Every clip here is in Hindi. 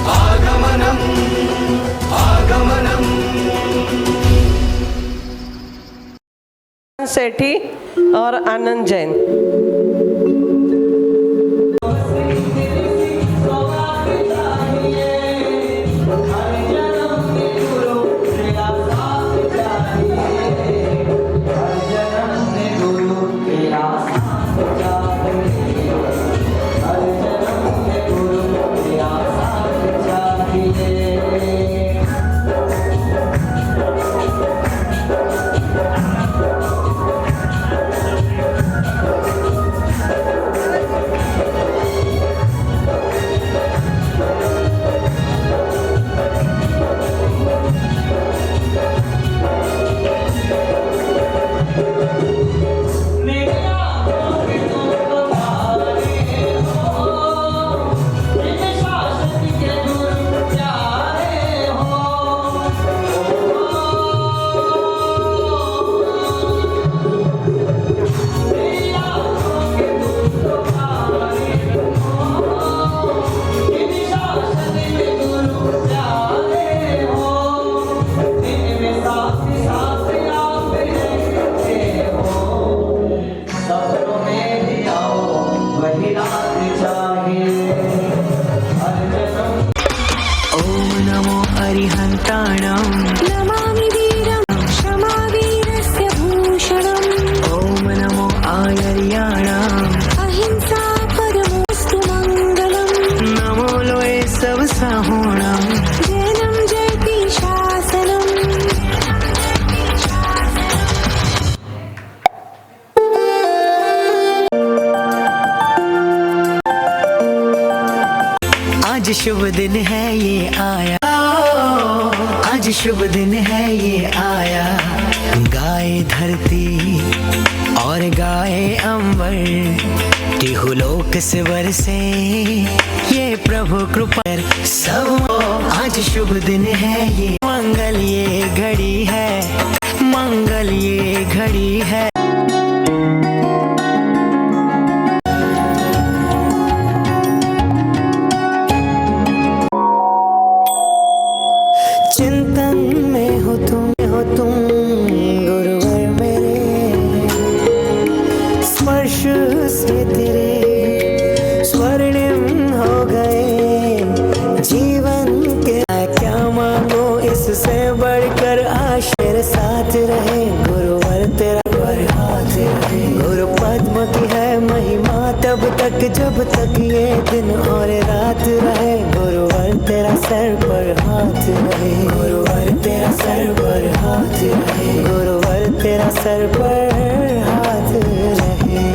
आगमनम् आगमनम्। सेठी और आनंद जैन। नमामि वीरं क्षमावीरस्य भूषणम्। ॐ नमो आर्याणाम् अहिंसा परमोऽस्तु मङ्गलम्। नमो लोये सब साहोणाम् जैनं जयति शासनम्। आज शुभ दिन है ये आया, आज शुभ दिन है ये आया। गाए धरती और गाए अंबर, तिहुलोक से बरसे ये प्रभु कृपा सब। आज शुभ दिन है ये, मंगल ये घड़ी है, मंगल ये घड़ी है। चिंतन में हो तुम गुरुवर मेरे, स्पर्श से तेरे स्वर्णिम हो गए जीवन के। क्या मांगो इससे बढ़कर, आश मेरे साथ रहे गुरुवर तेरा वर हाथ रहे। गुरु पद्म की है महिमा तब तक जब तक ये दिन और रात रहे। गुरुवर तेरा सर पर हाथ रहे, गुरुवर तेरा सर पर हाथ रहे, गुरुवर तेरा सर पर हाथ रहे।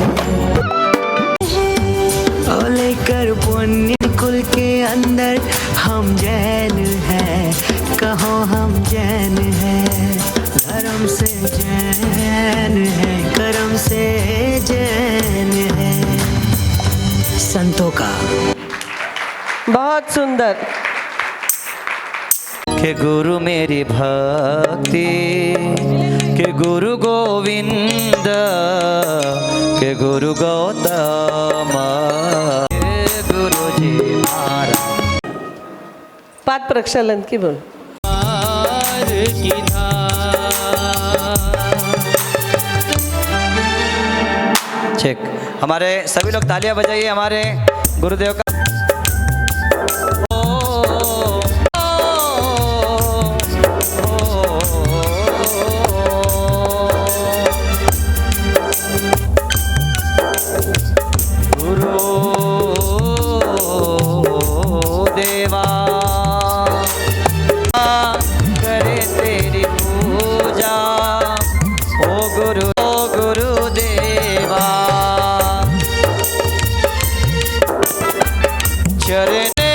और लेकर पुण्य कुल के अंदर हम जैन हैं, कहो हम जैन हैं। धर्म से जैन है, कर्म से जैन है। संतों का बहुत सुंदर। के गुरु मेरी भक्ति, के गुरु गोविंद, के गुरु गौतम, के गुरु जी महाराज। पाद प्रक्षालन की बोल। ठीक, हमारे सभी लोग तालियां बजाइए हमारे गुरुदेव का। चरने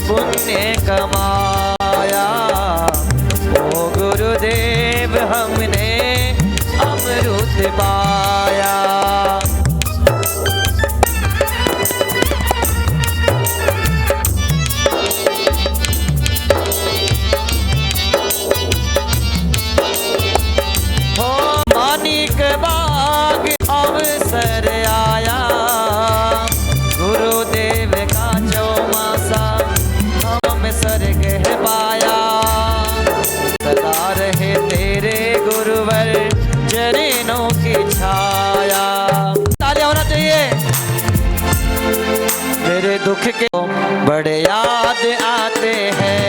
पुण्य कमाया, ओ गुरुदेव हमने अमृत पाया। हो मानिक बाग अवसर आया, गुरुदेव का चौमा मेरे दुख के बड़े याद आते हैं।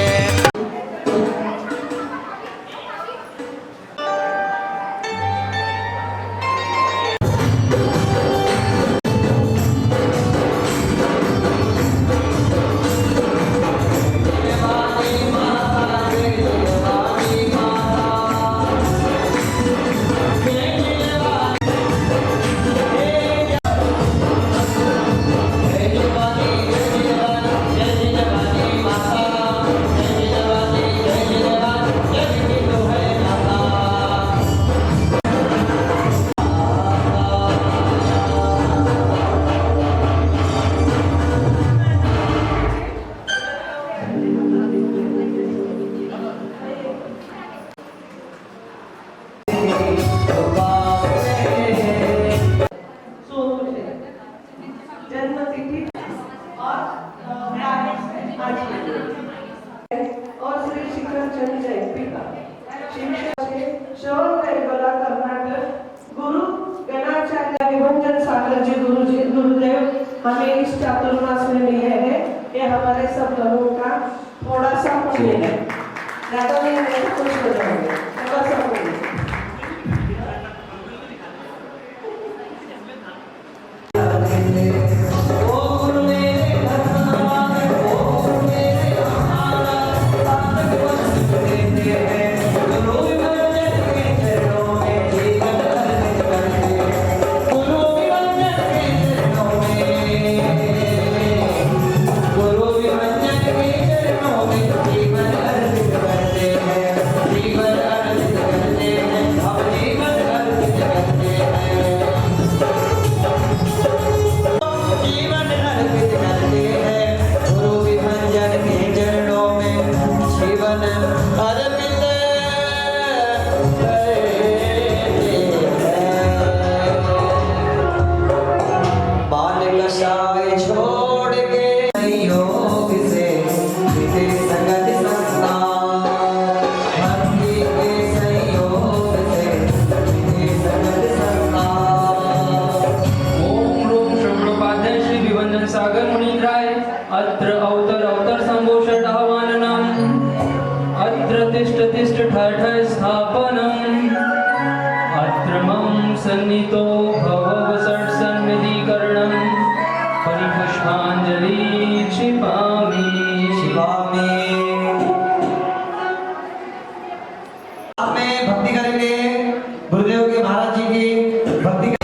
जन्मतिथि और श्री शिखर चंद जयंती का शिक्षक से श्रवण कैबला कर्नाटक गुरु गणाचार्य विभंजन सागर जी गुरुदेव हमें इस चातुर्मास में मिले हैं। ये हमारे सब लोगों का थोड़ा सा पुण्य है, ज्यादा नहीं है, कुछ हो जाएंगे, थोड़ा सा पुण्य। अत्र अवतर संभूषण आह्वाननम् अत्र तिष्ठ ठठ स्थापनम् अत्र मम सन्नितो भव षट् सन्निधिकरणम् परिपुष्पाञ्जलि क्षिपामि में भक्ति करेंगे गुरुदेव के महाराज जी की भक्ति।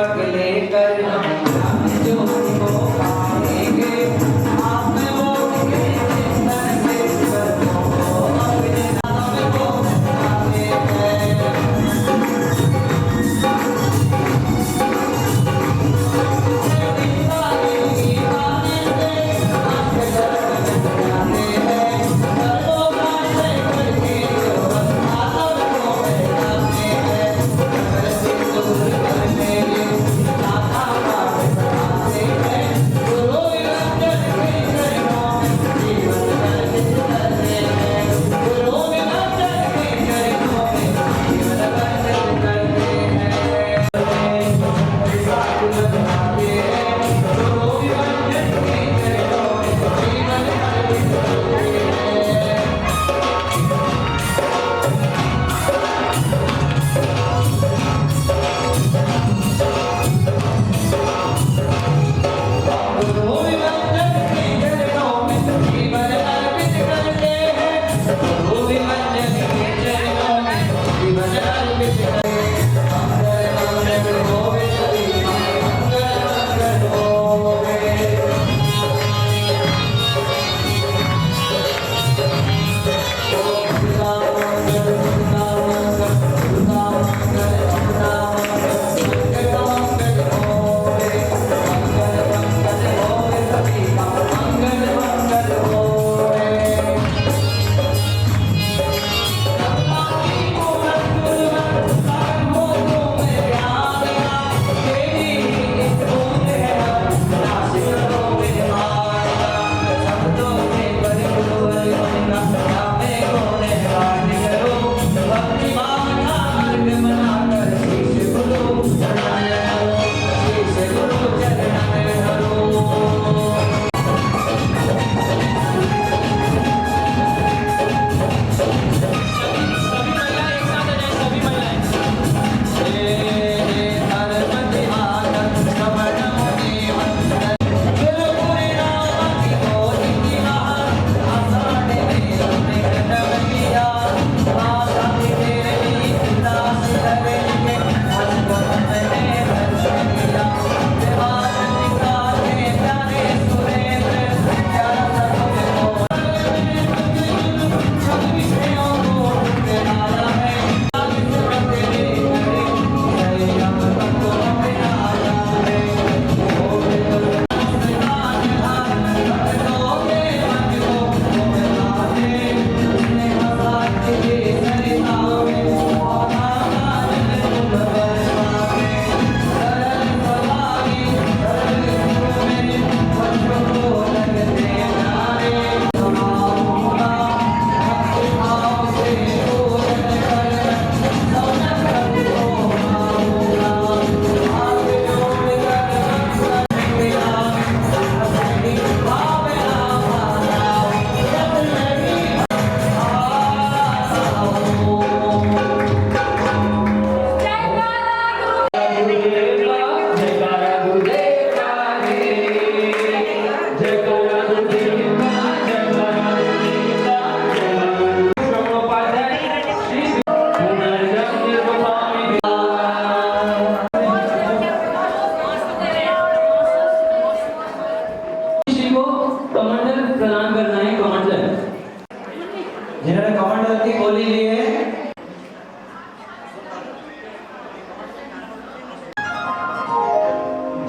सेवक लेकर हम ज्योति को पाएंगे। आप वोट के चिंतन से सबको अपने नाम को पाते हैं। जिन्होंने कमांडर की गोली ली है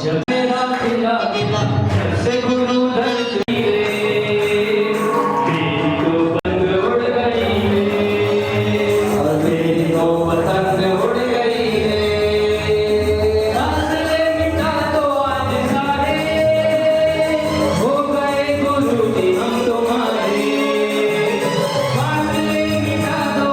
जब मेरा पिला गिरा से गुरु धर रे तेरी तो पतंग उड़ गई रे तेरी तो पतंग उड़ गई रे हौसले मिटा दो आज सारे हो गए गुरु जी हम तुम्हारे हौसले मिटा दो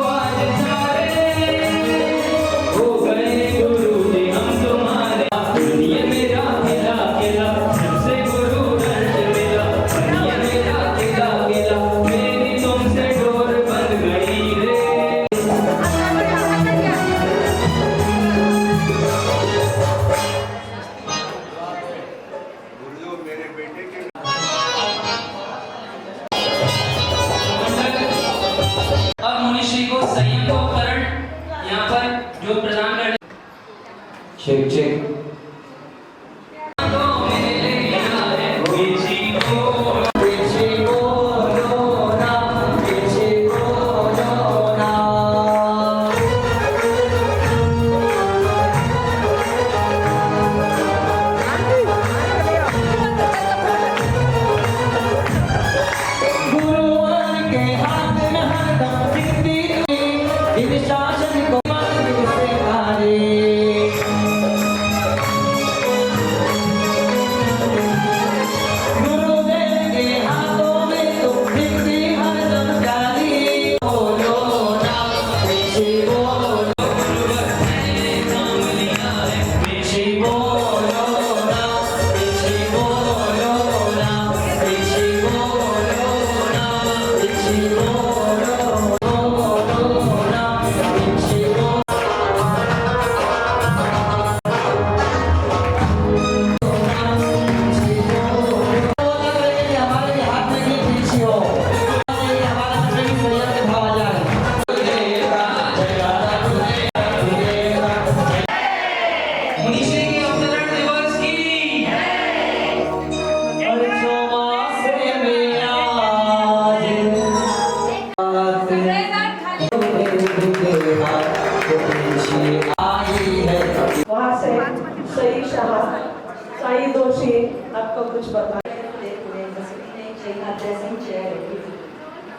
साई दोषी आपको कुछ बता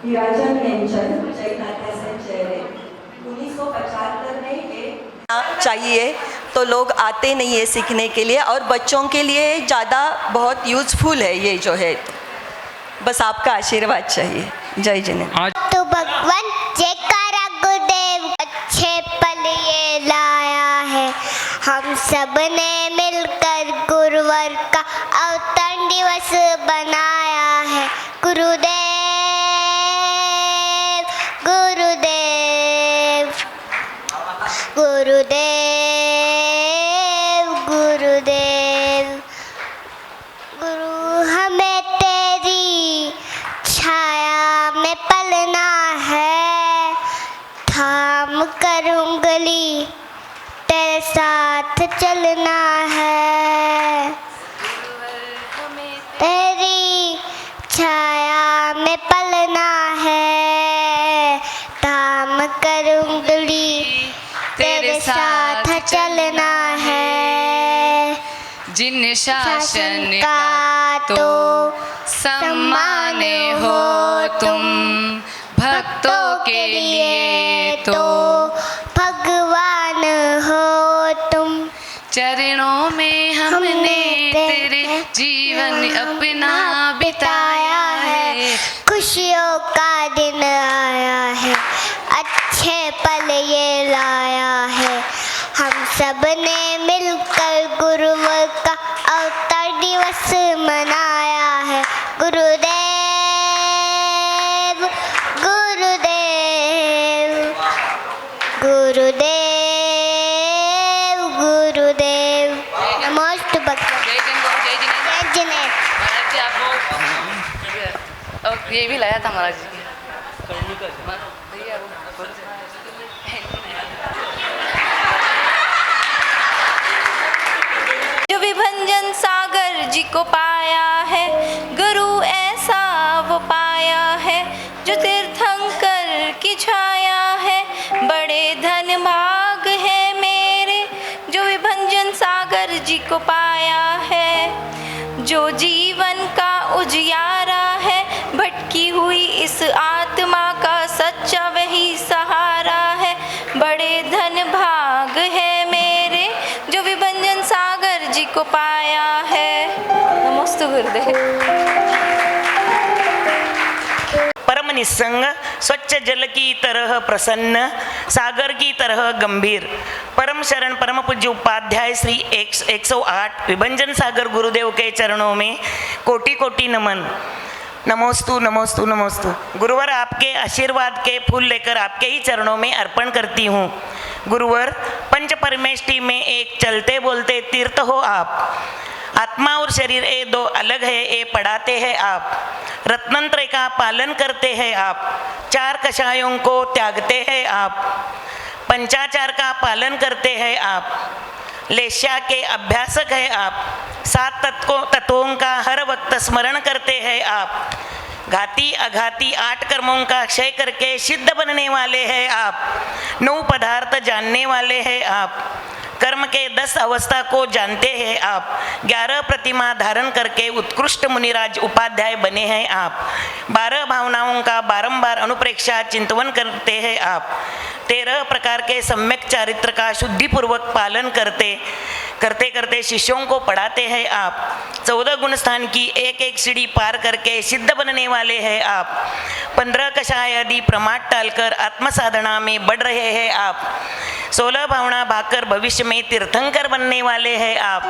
विराजन नेमचंद जय नाट्यासन चेहरे 1975 में ये चाहिए तो लोग आते नहीं है सीखने के लिए, और बच्चों के लिए ज़्यादा बहुत यूज़फुल है ये जो है। बस आपका आशीर्वाद चाहिए। जय जिनेन्द्र। तो भगवान जयकारा गुरुदेव अच्छे पल ये लाया है, हम सब ने मिलकर गुरुवर का अवतरण दिवस बनाया है। गुरुदेव गुरुदेव गुरुदेव गुरुदेव गुरु हमें तेरी छाया में पलना है, थाम कर उंगली तेरे साथ चलना है। तेरी छाया में पलना है, थाम कर उंगली तेरे साथ चलना है। जिन शासन का तो सम्मान हो तुम, भक्तों के लिए तो भगवान हो तुम। चरणों में हमने तेरे जीवन अपना बिताया है। खुशियों का दिन आया है, अच्छे पल ये लाया है, हम सब ने मिलकर गुरुवर का अवतार दिवस मनाया है। गुरुदेव गुरुदेव गुरुदेव गुरुदेव। नमोस्तु भगवान। जय जिनेन्द्र। जय जिनेन्द्र। महाराज जी आपको और ये भी लाया था महाराज जी भैया जो विभंजन सागर जी को पाया है, गुरु ऐसा वो पाया है, जो तीर्थंकर की छाया है। बड़े धन भाग है मेरे, जो विभंजन सागर जी को पाया है। जो जीवन का उजियारा है, भटकी हुई इस आत्मा का सच्चा वही सहारा है। बड़े धन भाग है मेरे, जो विभंजन सागर जी को पाया है। नमोस्तु गुरुदेव। परम निस्संग, स्वच्छ जल की तरह प्रसन्न, सागर की तरह गंभीर, परम शरण परम पूज्य उपाध्याय श्री 108 विभंजन सागर गुरुदेव के चरणों में कोटि कोटि नमन। नमोस्तु नमोस्तु नमोस्तु। गुरुवर, आपके आशीर्वाद के फूल लेकर आपके ही चरणों में अर्पण करती हूँ। गुरुवर, पंच परमेष्टि में एक चलते बोलते तीर्थ हो आप। आत्मा और शरीर ये दो अलग है, ये पढ़ाते हैं आप। रत्नंत्र का पालन करते हैं आप। चार कषायों को त्यागते हैं आप। पंचाचार का पालन करते हैं आप। लेस्या के अभ्यासक है आप। 7 तत्वों का हर वक्त स्मरण करते हैं आप। घाती अघाती 8 कर्मों का क्षय करके सिद्ध बनने वाले हैं आप। 9 पदार्थ जानने वाले हैं आप। कर्म के 10 अवस्था को जानते हैं आप। 11 प्रतिमा धारण करके उत्कृष्ट मुनिराज उपाध्याय बने हैं आप। 12 भावनाओं का बारंबार अनुप्रेक्षा चिंतवन करते हैं आप। 13 प्रकार के सम्यक चारित्र का शुद्धिपूर्वक पालन करते करते शिष्यों को पढ़ाते हैं आप। 14 गुण स्थान की एक एक सीढ़ी पार करके सिद्ध बनने वाले हैं आप। 15 कषाय आदि प्रमाद टालकर आत्मसाधना में बढ़ रहे हैं आप। 16 भावना भाकर भविष्य में तीर्थंकर बनने वाले हैं आप।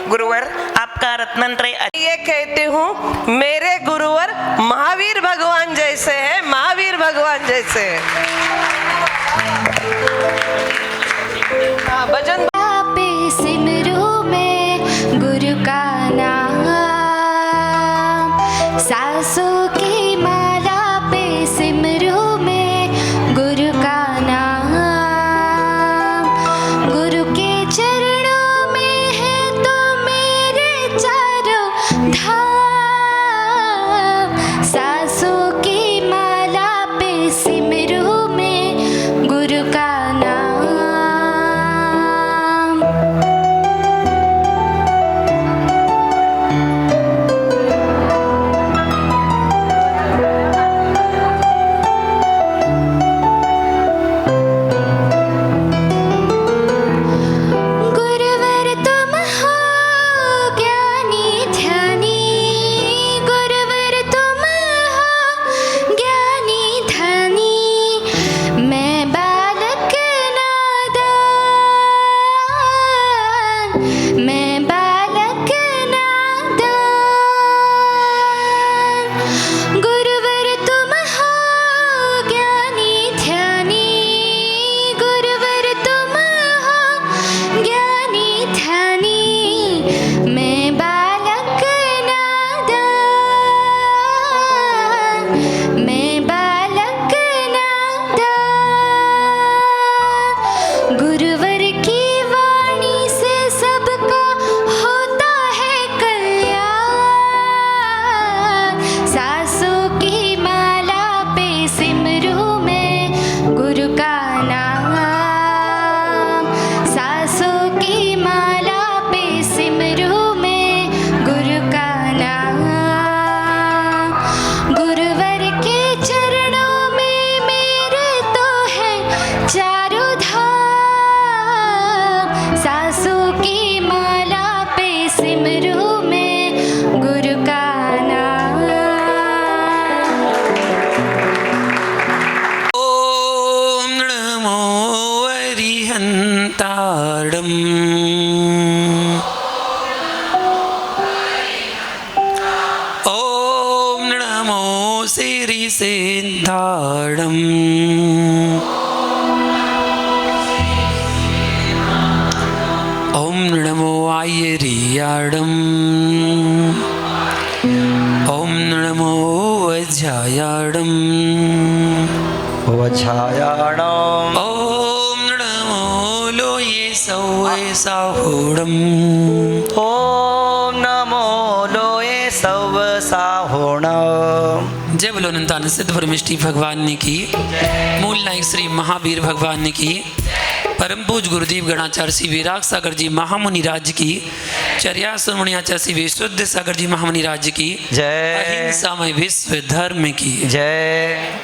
गुरुवर, आपका रत्नंत्र ये कहती हूँ, मेरे गुरुवर महावीर भगवान जैसे हैं, महावीर भगवान जैसे भजन पे सिमरू में गुरु का नाम, सासों की माला पे सिमरू में गुरु का नाम। गुरु के चरणों में है तो मेरे चारों धाम, सासों की माला पे सिमरू में गुरु का नाम। सिरि सिद्धाणम् ओम नमो आयर्याणम् ओम नमो वज्रायाणम् वज्रायाणम् ओम नमो लोये सौवे साहुणम् ओम नमो लोये सव साहुणम्। जय बोलो अनंतानंद सिद्ध परमेष्ठी भगवान ने की, मूल नायक श्री महावीर भगवान ने की, परम पूज गुरुदेव गणाचार्य श्री विराग सागर जी महामुनि राज्य की, चर्या सुरमणियाचार्य श्री विशुद्ध सागर जी महामुनि राज्य की जय। अहिंसामय विश्व धर्म की जय।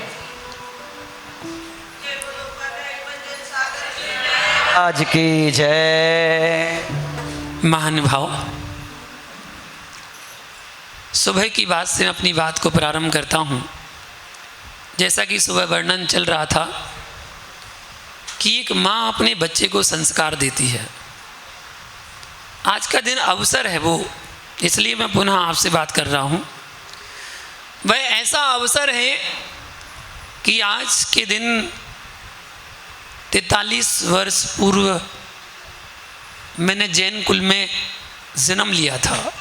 आज की जय। महानुभाव, सुबह की बात से मैं अपनी बात को प्रारंभ करता हूँ। जैसा कि सुबह वर्णन चल रहा था कि एक माँ अपने बच्चे को संस्कार देती है। आज का दिन अवसर है वो, इसलिए मैं पुनः आपसे बात कर रहा हूँ। वह ऐसा अवसर है कि आज के दिन 43 वर्ष पूर्व मैंने जैन कुल में जन्म लिया था।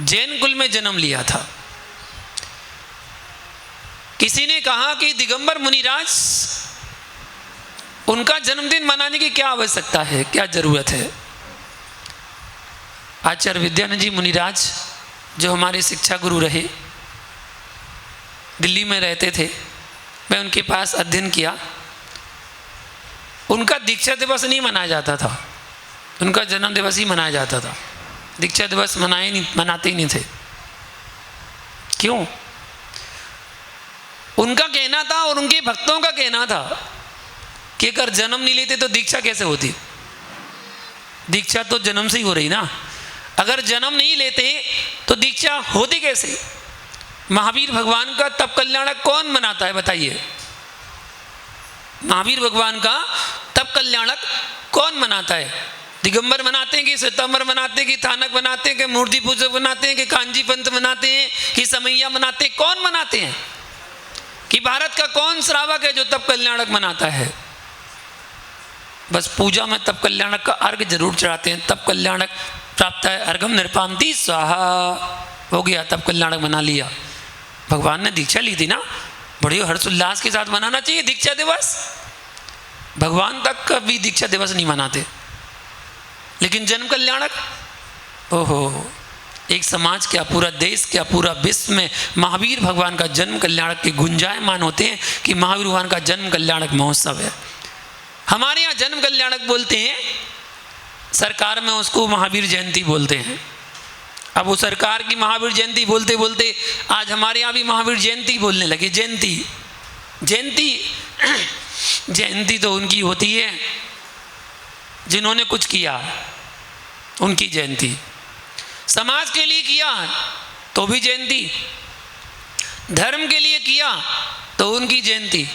जैन कुल में जन्म लिया था। किसी ने कहा कि दिगंबर मुनिराज, उनका जन्मदिन मनाने की क्या आवश्यकता है, क्या जरूरत है। आचार्य विद्यानंद जी मुनिराज जो हमारे शिक्षा गुरु रहे, दिल्ली में रहते थे, मैं उनके पास अध्ययन किया। उनका दीक्षा दिवस नहीं मनाया जाता था, उनका जन्म दिवस ही मनाया जाता था। दीक्षा दिवस मनाते ही नहीं थे। क्यों? उनका कहना था और उनके भक्तों का कहना था कि अगर जन्म नहीं लेते तो दीक्षा कैसे होती। दीक्षा तो जन्म से ही हो रही ना, अगर जन्म नहीं लेते तो दीक्षा होती कैसे। महावीर भगवान का तप कल्याणक कौन मनाता है बताइए। महावीर भगवान का तप कल्याणक कौन मनाता है? दिगंबर मनाते हैं कि श्वेतांबर मनाते हैं कि थानक मनाते हैं कि मूर्ति पूजक मनाते हैं कि कांजी पंत मनाते हैं कि समैया मनाते हैं? कौन मनाते हैं? कि भारत का कौन श्रावक है जो तप कल्याणक मनाता है? बस पूजा में तप कल्याणक का अर्घ जरूर चढ़ाते हैं। तप कल्याणक प्राप्त है अर्घम निर्पांति स्वाहा, हो गया, तप कल्याणक मना लिया। भगवान ने दीक्षा ली थी ना, बड़े हर्षोल्लास के साथ मनाना चाहिए दीक्षा दिवस। भगवान तक कभी दीक्षा दिवस नहीं मनाते, लेकिन जन्म कल्याणक, ओहो, एक समाज क्या, पूरा देश क्या, पूरा विश्व में महावीर भगवान का जन्म कल्याणक के गुंजायमान होते हैं कि महावीर भगवान का जन्म कल्याणक महोत्सव है। हमारे यहाँ जन्म कल्याणक बोलते हैं, सरकार में उसको महावीर जयंती बोलते हैं। अब वो सरकार की महावीर जयंती बोलते बोलते आज हमारे यहाँ भी महावीर जयंती बोलने लगे। जयंती जयंती जयंती तो उनकी होती है जिन्होंने कुछ किया, उनकी जयंती। समाज के लिए किया तो भी जयंती, धर्म के लिए किया तो उनकी जयंती,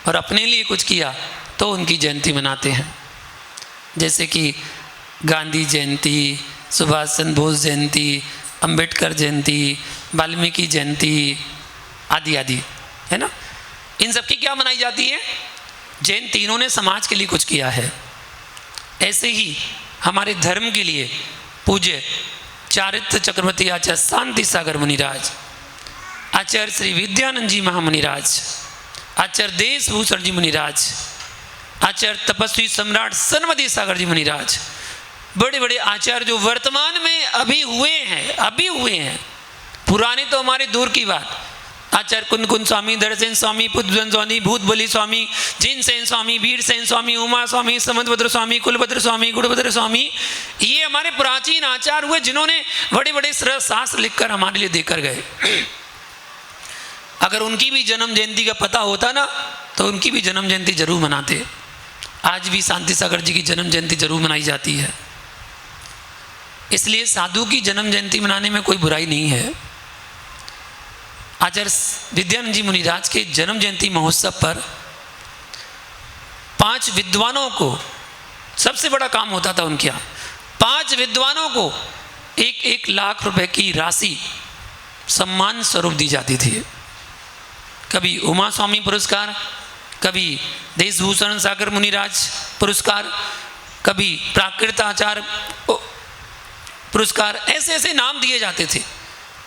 और अपने लिए कुछ किया तो उनकी जयंती मनाते हैं। जैसे कि गांधी जयंती, सुभाष चंद्र बोस जयंती, अंबेडकर जयंती, वाल्मीकि जयंती आदि आदि, है ना। इन सब की क्या मनाई जाती है? जयंती। इन्होंने समाज के लिए कुछ किया है। ऐसे ही हमारे धर्म के लिए पूज्य चारित्र चक्रवर्ती आचार्य शांति सागर मुनिराज, आचार्य श्री विद्यानंद जी महामुनिराज, आचार्य देशभूषण जी मुनिराज, आचार्य तपस्वी सम्राट सनमती सागर जी मुनिराज, बड़े बड़े आचार्य जो वर्तमान में अभी हुए हैं, पुराने तो हमारे दूर की बात। आचार्य कुंद कुंद स्वामी, दरसेन स्वामी, पुष्पन स्वामी, भूत बलि स्वामी, जिनसेन स्वामी, वीर सेन स्वामी, उमा स्वामी, समंतभद्र स्वामी, कुलभद्र स्वामी, गुणभद्र स्वामी, ये हमारे प्राचीन आचार्य हुए जिन्होंने बड़े बड़े शास्त्र लिखकर हमारे लिए देकर गए। अगर उनकी भी जन्म जयंती का पता होता ना तो उनकी भी जन्म जयंती जरूर मनाते। आज भी शांति सागर जी की जन्म जयंती जरूर मनाई जाती है। इसलिए साधु की जन्म जयंती मनाने में कोई बुराई नहीं है। आचार्य विद्यानंद जी मुनिराज के जन्म जयंती महोत्सव पर 5 विद्वानों को, सबसे बड़ा काम होता था उनके यहाँ, 5 विद्वानों को 1-1 लाख रुपए की राशि सम्मान स्वरूप दी जाती थी। कभी उमा स्वामी पुरस्कार, कभी देशभूषण सागर मुनिराज पुरस्कार, कभी प्राकृताचार्य पुरस्कार, ऐसे ऐसे नाम दिए जाते थे।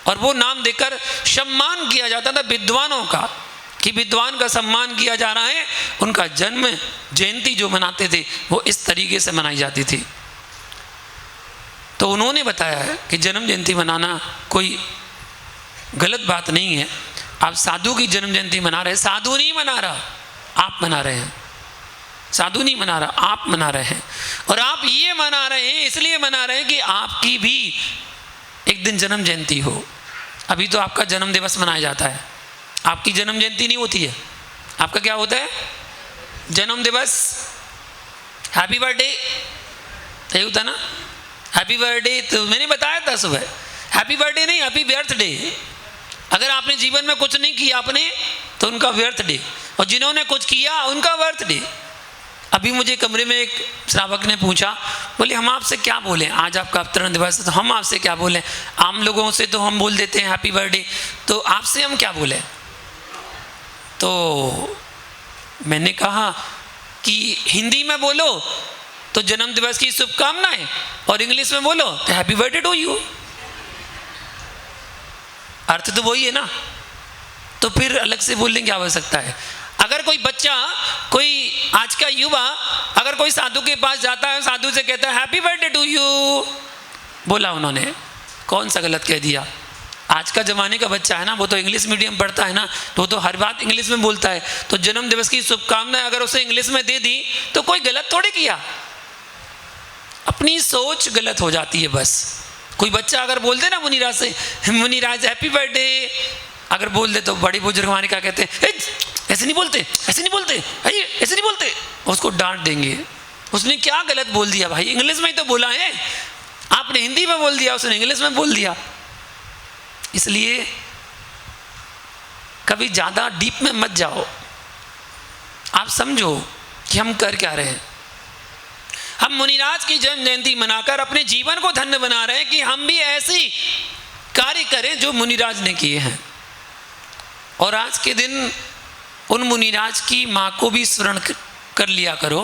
और वो नाम देकर सम्मान किया जाता था विद्वानों का, कि विद्वान का सम्मान किया जा रहा है। उनका जन्म जयंती जो मनाते थे वो इस तरीके से मनाई जाती थी। तो उन्होंने बताया है कि जन्म जयंती मनाना कोई गलत बात नहीं है। आप साधु की जन्म जयंती मना रहे हैं, साधु नहीं मना रहा, आप मना रहे हैं। साधु नहीं मना रहा, आप मना रहे हैं। और आप ये मना रहे हैं, इसलिए मना रहे हैं कि आपकी भी एक दिन जन्म जयंती हो। अभी तो आपका जन्म दिवस मनाया जाता है, आपकी जन्म जयंती नहीं होती है। आपका क्या होता है? जन्म दिवस, हैप्पी बर्थडे, यही होता ना, हैप्पी बर्थडे। तो मैंने बताया था सुबह, हैप्पी बर्थडे नहीं, हैप्पी बर्थडे। अगर आपने जीवन में कुछ नहीं किया आपने, तो उनका बर्थडे, और जिन्होंने कुछ किया उनका बर्थडे। अभी मुझे कमरे में एक श्रावक ने पूछा, बोले हम आपसे क्या बोलें, आज आपका अवतरण दिवस है तो हम आपसे क्या बोलें। आम लोगों से तो हम बोल देते हैं हैप्पी बर्थडे, तो आपसे हम क्या बोलें। तो मैंने कहा कि हिंदी में बोलो तो जन्म दिवस की शुभकामनाएं, और इंग्लिश में बोलो तो हैप्पी बर्थडे टू यू। अर्थ तो वही है ना, तो फिर अलग से बोलने की आवश्यकता है। अगर कोई बच्चा, कोई आज का युवा अगर कोई साधु के पास जाता है, साधु से कहता है हैप्पी बर्थडे टू यू, बोला उन्होंने, कौन सा गलत कह दिया। आज का ज़माने का बच्चा है ना, वो तो इंग्लिश मीडियम पढ़ता है ना, तो वो तो हर बात इंग्लिश में बोलता है। तो जन्म दिवस की शुभकामनाएं अगर उसे इंग्लिश में दे दी तो कोई गलत थोड़ी किया, अपनी सोच गलत हो जाती है बस। कोई बच्चा अगर बोल दे ना मुनिराज से, मुनिराज हैप्पी बर्थडे, अगर बोल दे तो बड़े बुजुर्ग हमारे क्या कहते हैं, ऐसे नहीं बोलते, ऐसे नहीं बोलते, ऐसे नहीं बोलते, उसको डांट देंगे। उसने क्या गलत बोल दिया भाई, इंग्लिश में ही तो बोला है, आपने हिंदी में बोल दिया, उसने इंग्लिश में बोल दिया। इसलिए कभी ज़्यादा डीप में मत जाओ, आप समझो कि हम कर क्या रहे हैं। हम मुनिराज की जन्म जयंती मनाकर अपने जीवन को धन्य बना रहे हैं कि हम भी ऐसी कार्य करें जो मुनिराज ने किए हैं। और आज के दिन उन मुनिराज की माँ को भी स्मरण कर लिया करो।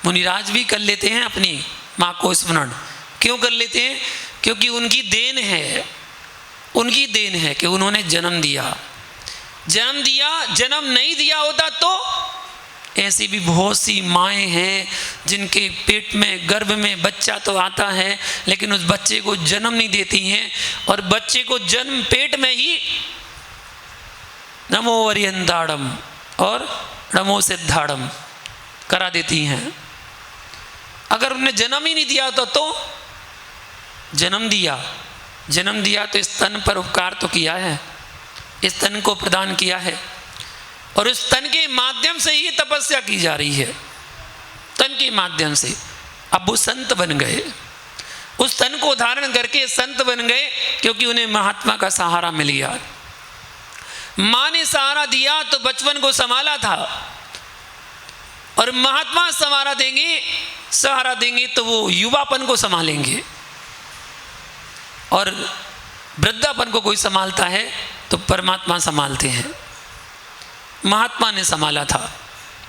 मुनिराज भी कर लेते हैं अपनी माँ को स्मरण, क्यों कर लेते हैं? क्योंकि उनकी देन है, उनकी देन है कि उन्होंने जन्म दिया। जन्म दिया, जन्म नहीं दिया होता तो ऐसी भी बहुत सी माएँ हैं जिनके पेट में, गर्भ में बच्चा तो आता है लेकिन उस बच्चे को जन्म नहीं देती हैं, और बच्चे को जन्म पेट में ही नमो वरियंताड़म और नमो सिद्धाड़म करा देती हैं। अगर उन्होंने जन्म ही नहीं दिया होता तो जन्म दिया, जन्म दिया तो इस तन पर उपकार तो किया है, इस तन को प्रदान किया है, और उस तन के माध्यम से ही तपस्या की जा रही है। तन के माध्यम से अब वो संत बन गए, उस तन को धारण करके संत बन गए, क्योंकि उन्हें महात्मा का सहारा मिल गया। माँ ने सहारा दिया तो बचपन को संभाला था, और महात्मा सहारा देंगे तो वो युवापन को संभालेंगे, और वृद्धापन को कोई संभालता है तो परमात्मा संभालते हैं। महात्मा ने संभाला था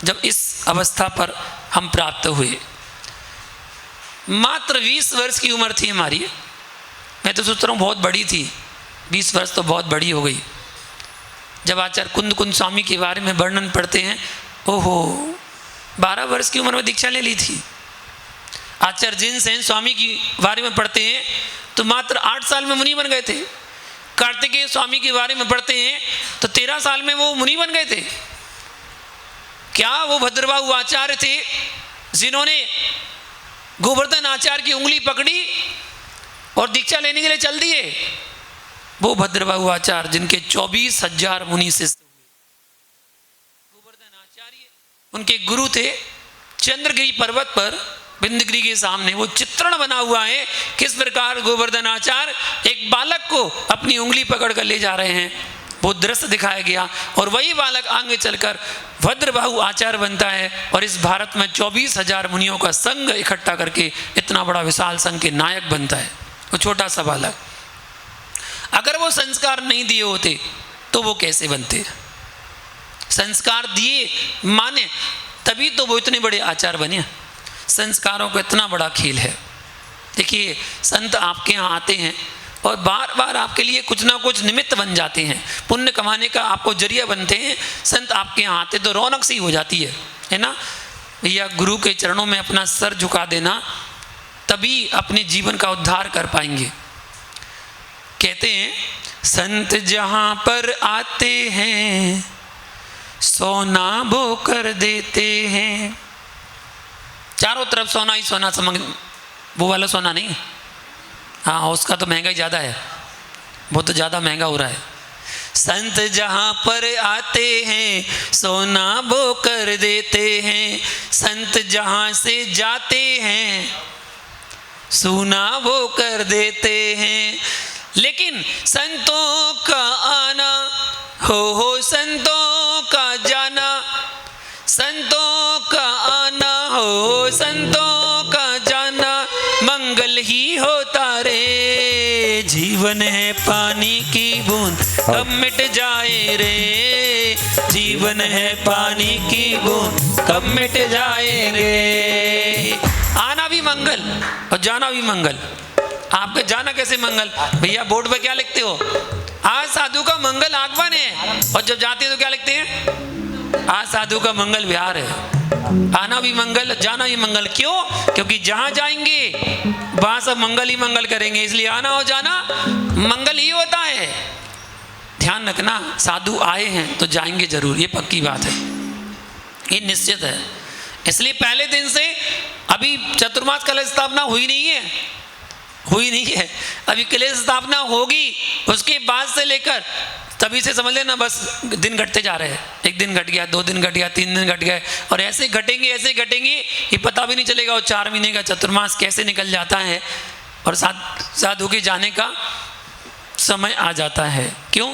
जब इस अवस्था पर हम प्राप्त हुए। मात्र 20 वर्ष की उम्र थी हमारी, मैं तो सोच रहा हूँ बहुत बड़ी थी, 20 वर्ष तो बहुत बड़ी हो गई। जब आचार्य कुंद कुंद स्वामी के बारे में वर्णन पढ़ते हैं, ओहो 12 वर्ष की उम्र में दीक्षा ले ली थी। आचार्य जिन सेन स्वामी की बारे में पढ़ते हैं तो मात्र 8 साल में मुनि बन गए थे। कार्तिकेय स्वामी के बारे में पढ़ते हैं तो 13 साल में वो मुनि बन गए थे। क्या वो भद्रबाहु आचार्य थे जिन्होंने गोवर्धन आचार्य की उंगली पकड़ी और दीक्षा लेने के लिए चल दिए? वो भद्रबाहु आचार्य जिनके 24,000 मुनि शिष्य हुए। गोवर्धन आचार्य उनके गुरु थे। चंद्रगिरी पर्वत पर बिंदगिरी के सामने वो चित्रण बना हुआ है, किस प्रकार गोवर्धन आचार्य एक बालक को अपनी उंगली पकड़ कर ले जा रहे हैं, वो दृश्य दिखाया गया। और वही बालक आगे चलकर भद्रबाहु आचार्य बनता है, और इस भारत में 24,000 मुनियों का संघ इकट्ठा करके इतना बड़ा विशाल संघ के नायक बनता है, वो छोटा सा बालक। अगर वो संस्कार नहीं दिए होते तो वो कैसे बनते? संस्कार दिए माने तभी तो वो इतने बड़े आचार्य बने। संस्कारों का इतना बड़ा खेल है। देखिए, संत आपके यहाँ आते हैं और बार बार आपके लिए कुछ ना कुछ निमित्त बन जाते हैं, पुण्य कमाने का आपको जरिया बनते हैं। संत आपके यहाँ आते तो रौनक सी हो जाती है ना भैया। गुरु के चरणों में अपना सर झुका देना, तभी अपने जीवन का उद्धार कर पाएंगे। कहते हैं संत जहाँ पर आते हैं सोना बो कर देते हैं। चारों तरफ सोना ही सोना, समझ, वो वाला सोना नहीं, हाँ उसका तो महंगा ही ज़्यादा है, वो तो ज़्यादा महंगा हो रहा है। संत जहाँ पर आते हैं सोना बो कर देते हैं, संत जहाँ से जाते हैं सोना वो कर देते हैं। लेकिन संतों का आना हो संतों का जाना, संतों का आना हो संतों का जाना, मंगल ही होता रे। जीवन है पानी की बूंद कब मिट जाए रे, जीवन है पानी की बूंद कब मिट जाए रे। आना भी मंगल और जाना भी मंगल। आपका जाना कैसे मंगल? भैया बोर्ड पर क्या लिखते हो? आज साधु का मंगल आगमन है, और जब जाते हैं तो क्या लिखते हैं? आज साधु का मंगल विहार है। आना भी मंगल, जाना भी मंगल। क्यों? क्योंकि जहां जाएंगे वहां सब मंगल ही मंगल करेंगे, इसलिए आना और जाना मंगल ही होता है। ध्यान रखना, साधु आए हैं तो जाएंगे जरूर, ये पक्की बात है, ये निश्चित है। इसलिए पहले दिन से अभी चतुर्मास कलश स्थापना हुई नहीं है, अभी कलश स्थापना होगी, उसके बाद से लेकर तभी से समझ लेना बस दिन घटते जा रहे हैं। एक दिन घट गया, 2 दिन घट गया, 3 दिन घट गए, और ऐसे घटेंगे ये पता भी नहीं चलेगा। और 4 महीने का चतुर्मास कैसे निकल जाता है और साधु के जाने का समय आ जाता है। क्यों?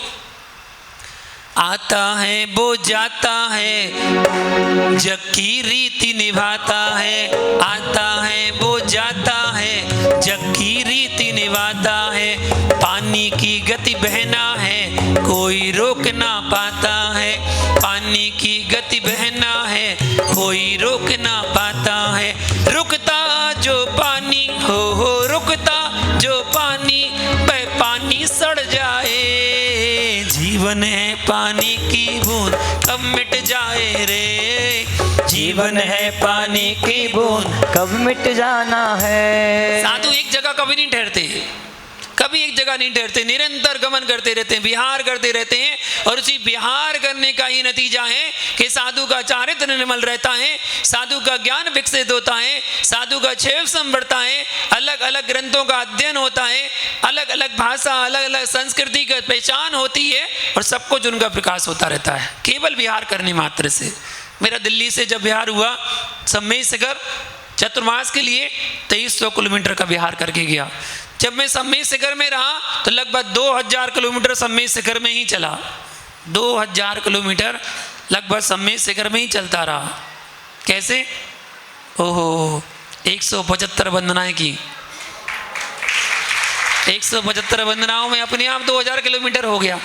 आता है वो जाता है जग की रीति निभाता है, आता है वो जाता है जग की रीति निभाता है। पानी की गति बहना है कोई रोक ना पाता है, पानी की गति बहना है कोई रोक ना पाता है। रुकता जो पानी हो रुकता जो पानी, वह पानी सड़ जाए। जीवन है पानी की बूंद कब मिट जाए रे, जीवन है पानी की बूंद कब मिट जाना है। साधु एक जगह कभी नहीं ठहरते, कभी एक जगह नहीं ठहरते, निरंतर गमन करते रहते हैं, विहार करते रहते हैं। और उसी विहार करने का ही नतीजा है कि साधु का चारित्र निर्मल रहता है, साधु का ज्ञान विकसित होता है, साधु का क्षेम बढ़ता है, अलग अलग ग्रंथों का अध्ययन होता है, अलग अलग भाषा, अलग अलग संस्कृति की पहचान होती है, और सब कुछ उनका प्रकाश होता रहता है केवल विहार करने मात्र से। मेरा दिल्ली से जब विहार हुआ, सम्मेय शिखर चतुर्मास के लिए 2300 किलोमीटर का विहार करके गया। जब मैं सम्मेय शिखर में रहा तो लगभग 2000 किलोमीटर सम्मेय शिखर में ही चला, 2000 किलोमीटर लगभग सम्मेय शिखर में ही चलता रहा। कैसे? ओहो, 175 वंदनाएं की, 175 वंदनाओं में अपने आप 2000 किलोमीटर हो गया,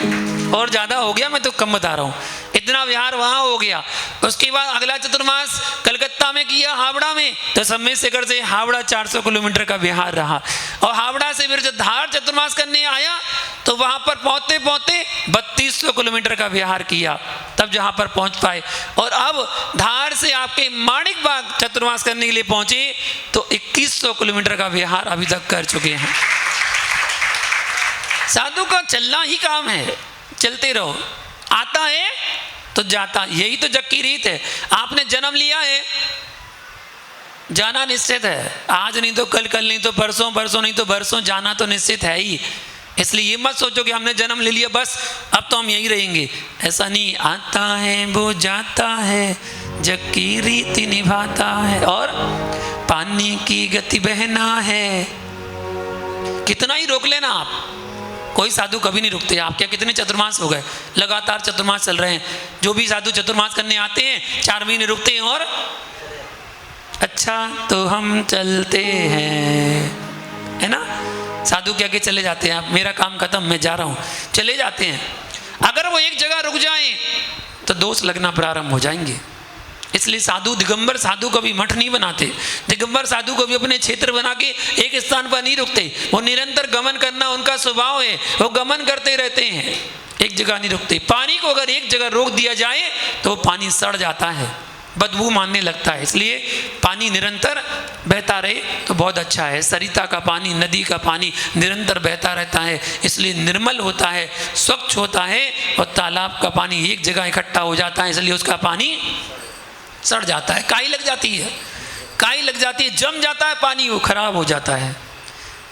और ज़्यादा हो गया, मैं तो कम बता रहा हूँ। इतना विहार वहाँ हो गया। उसके बाद अगला चतुर्मास कलकत्ता में किया, हावड़ा में, तो सम्मेय शिखर से हावड़ा 400 किलोमीटर का विहार रहा। और हावड़ा से फिर जब धार चतुर्मास करने आया तो वहाँ पर पहुँचते पहुँचते 3200 किलोमीटर का विहार किया, तब जहाँ पर पहुँच पाए। और अब धार से आपके माणिक बाग चतुर्मास करने के लिए पहुँचे तो 2100 किलोमीटर का विहार अभी तक कर चुके हैं। साधु का चलना ही काम है, चलते रहो, आता है तो जाता, यही तो जग की रीत है। आपने जन्म लिया है, जाना निश्चित है, आज नहीं तो कल, कल नहीं तो परसों, परसों नहीं तो बरसों, जाना तो निश्चित है ही। इसलिए ये मत सोचो कि हमने जन्म ले लिया बस अब तो हम यहीं रहेंगे, ऐसा नहीं। आता है वो जाता है जग की रीति निभाता है, और पानी की गति बहना है। कितना ही रोक लेना आप, कोई साधु कभी नहीं रुकते। आप क्या कितने चतुर्मास हो गए, लगातार चतुर्मास चल रहे हैं। जो भी साधु चतुर्मास करने आते हैं 4 महीने रुकते हैं, और अच्छा तो हम चलते हैं, है ना। साधु के आगे चले जाते हैं, आप मेरा काम खत्म, मैं जा रहा हूँ, चले जाते हैं। अगर वो एक जगह रुक जाएं तो दोष लगना प्रारंभ हो जाएंगे। इसलिए साधु, दिगंबर साधु कभी मठ नहीं बनाते, दिगंबर साधु कभी अपने क्षेत्र बना के एक स्थान पर नहीं रुकते, वो निरंतर गमन करना उनका स्वभाव है, वो गमन करते रहते हैं, एक जगह नहीं रुकते। पानी को अगर एक जगह रोक दिया जाए तो पानी सड़ जाता है, बदबू मारने लगता है। इसलिए पानी निरंतर बहता रहे तो बहुत अच्छा है। सरिता का पानी, नदी का पानी निरंतर बहता रहता है, इसलिए निर्मल होता है, स्वच्छ होता है। और तालाब का पानी एक जगह इकट्ठा हो जाता है, इसलिए उसका पानी सड़ जाता है, काई लग जाती है, काई लग जाती है, जम जाता है पानी, वो खराब हो जाता है।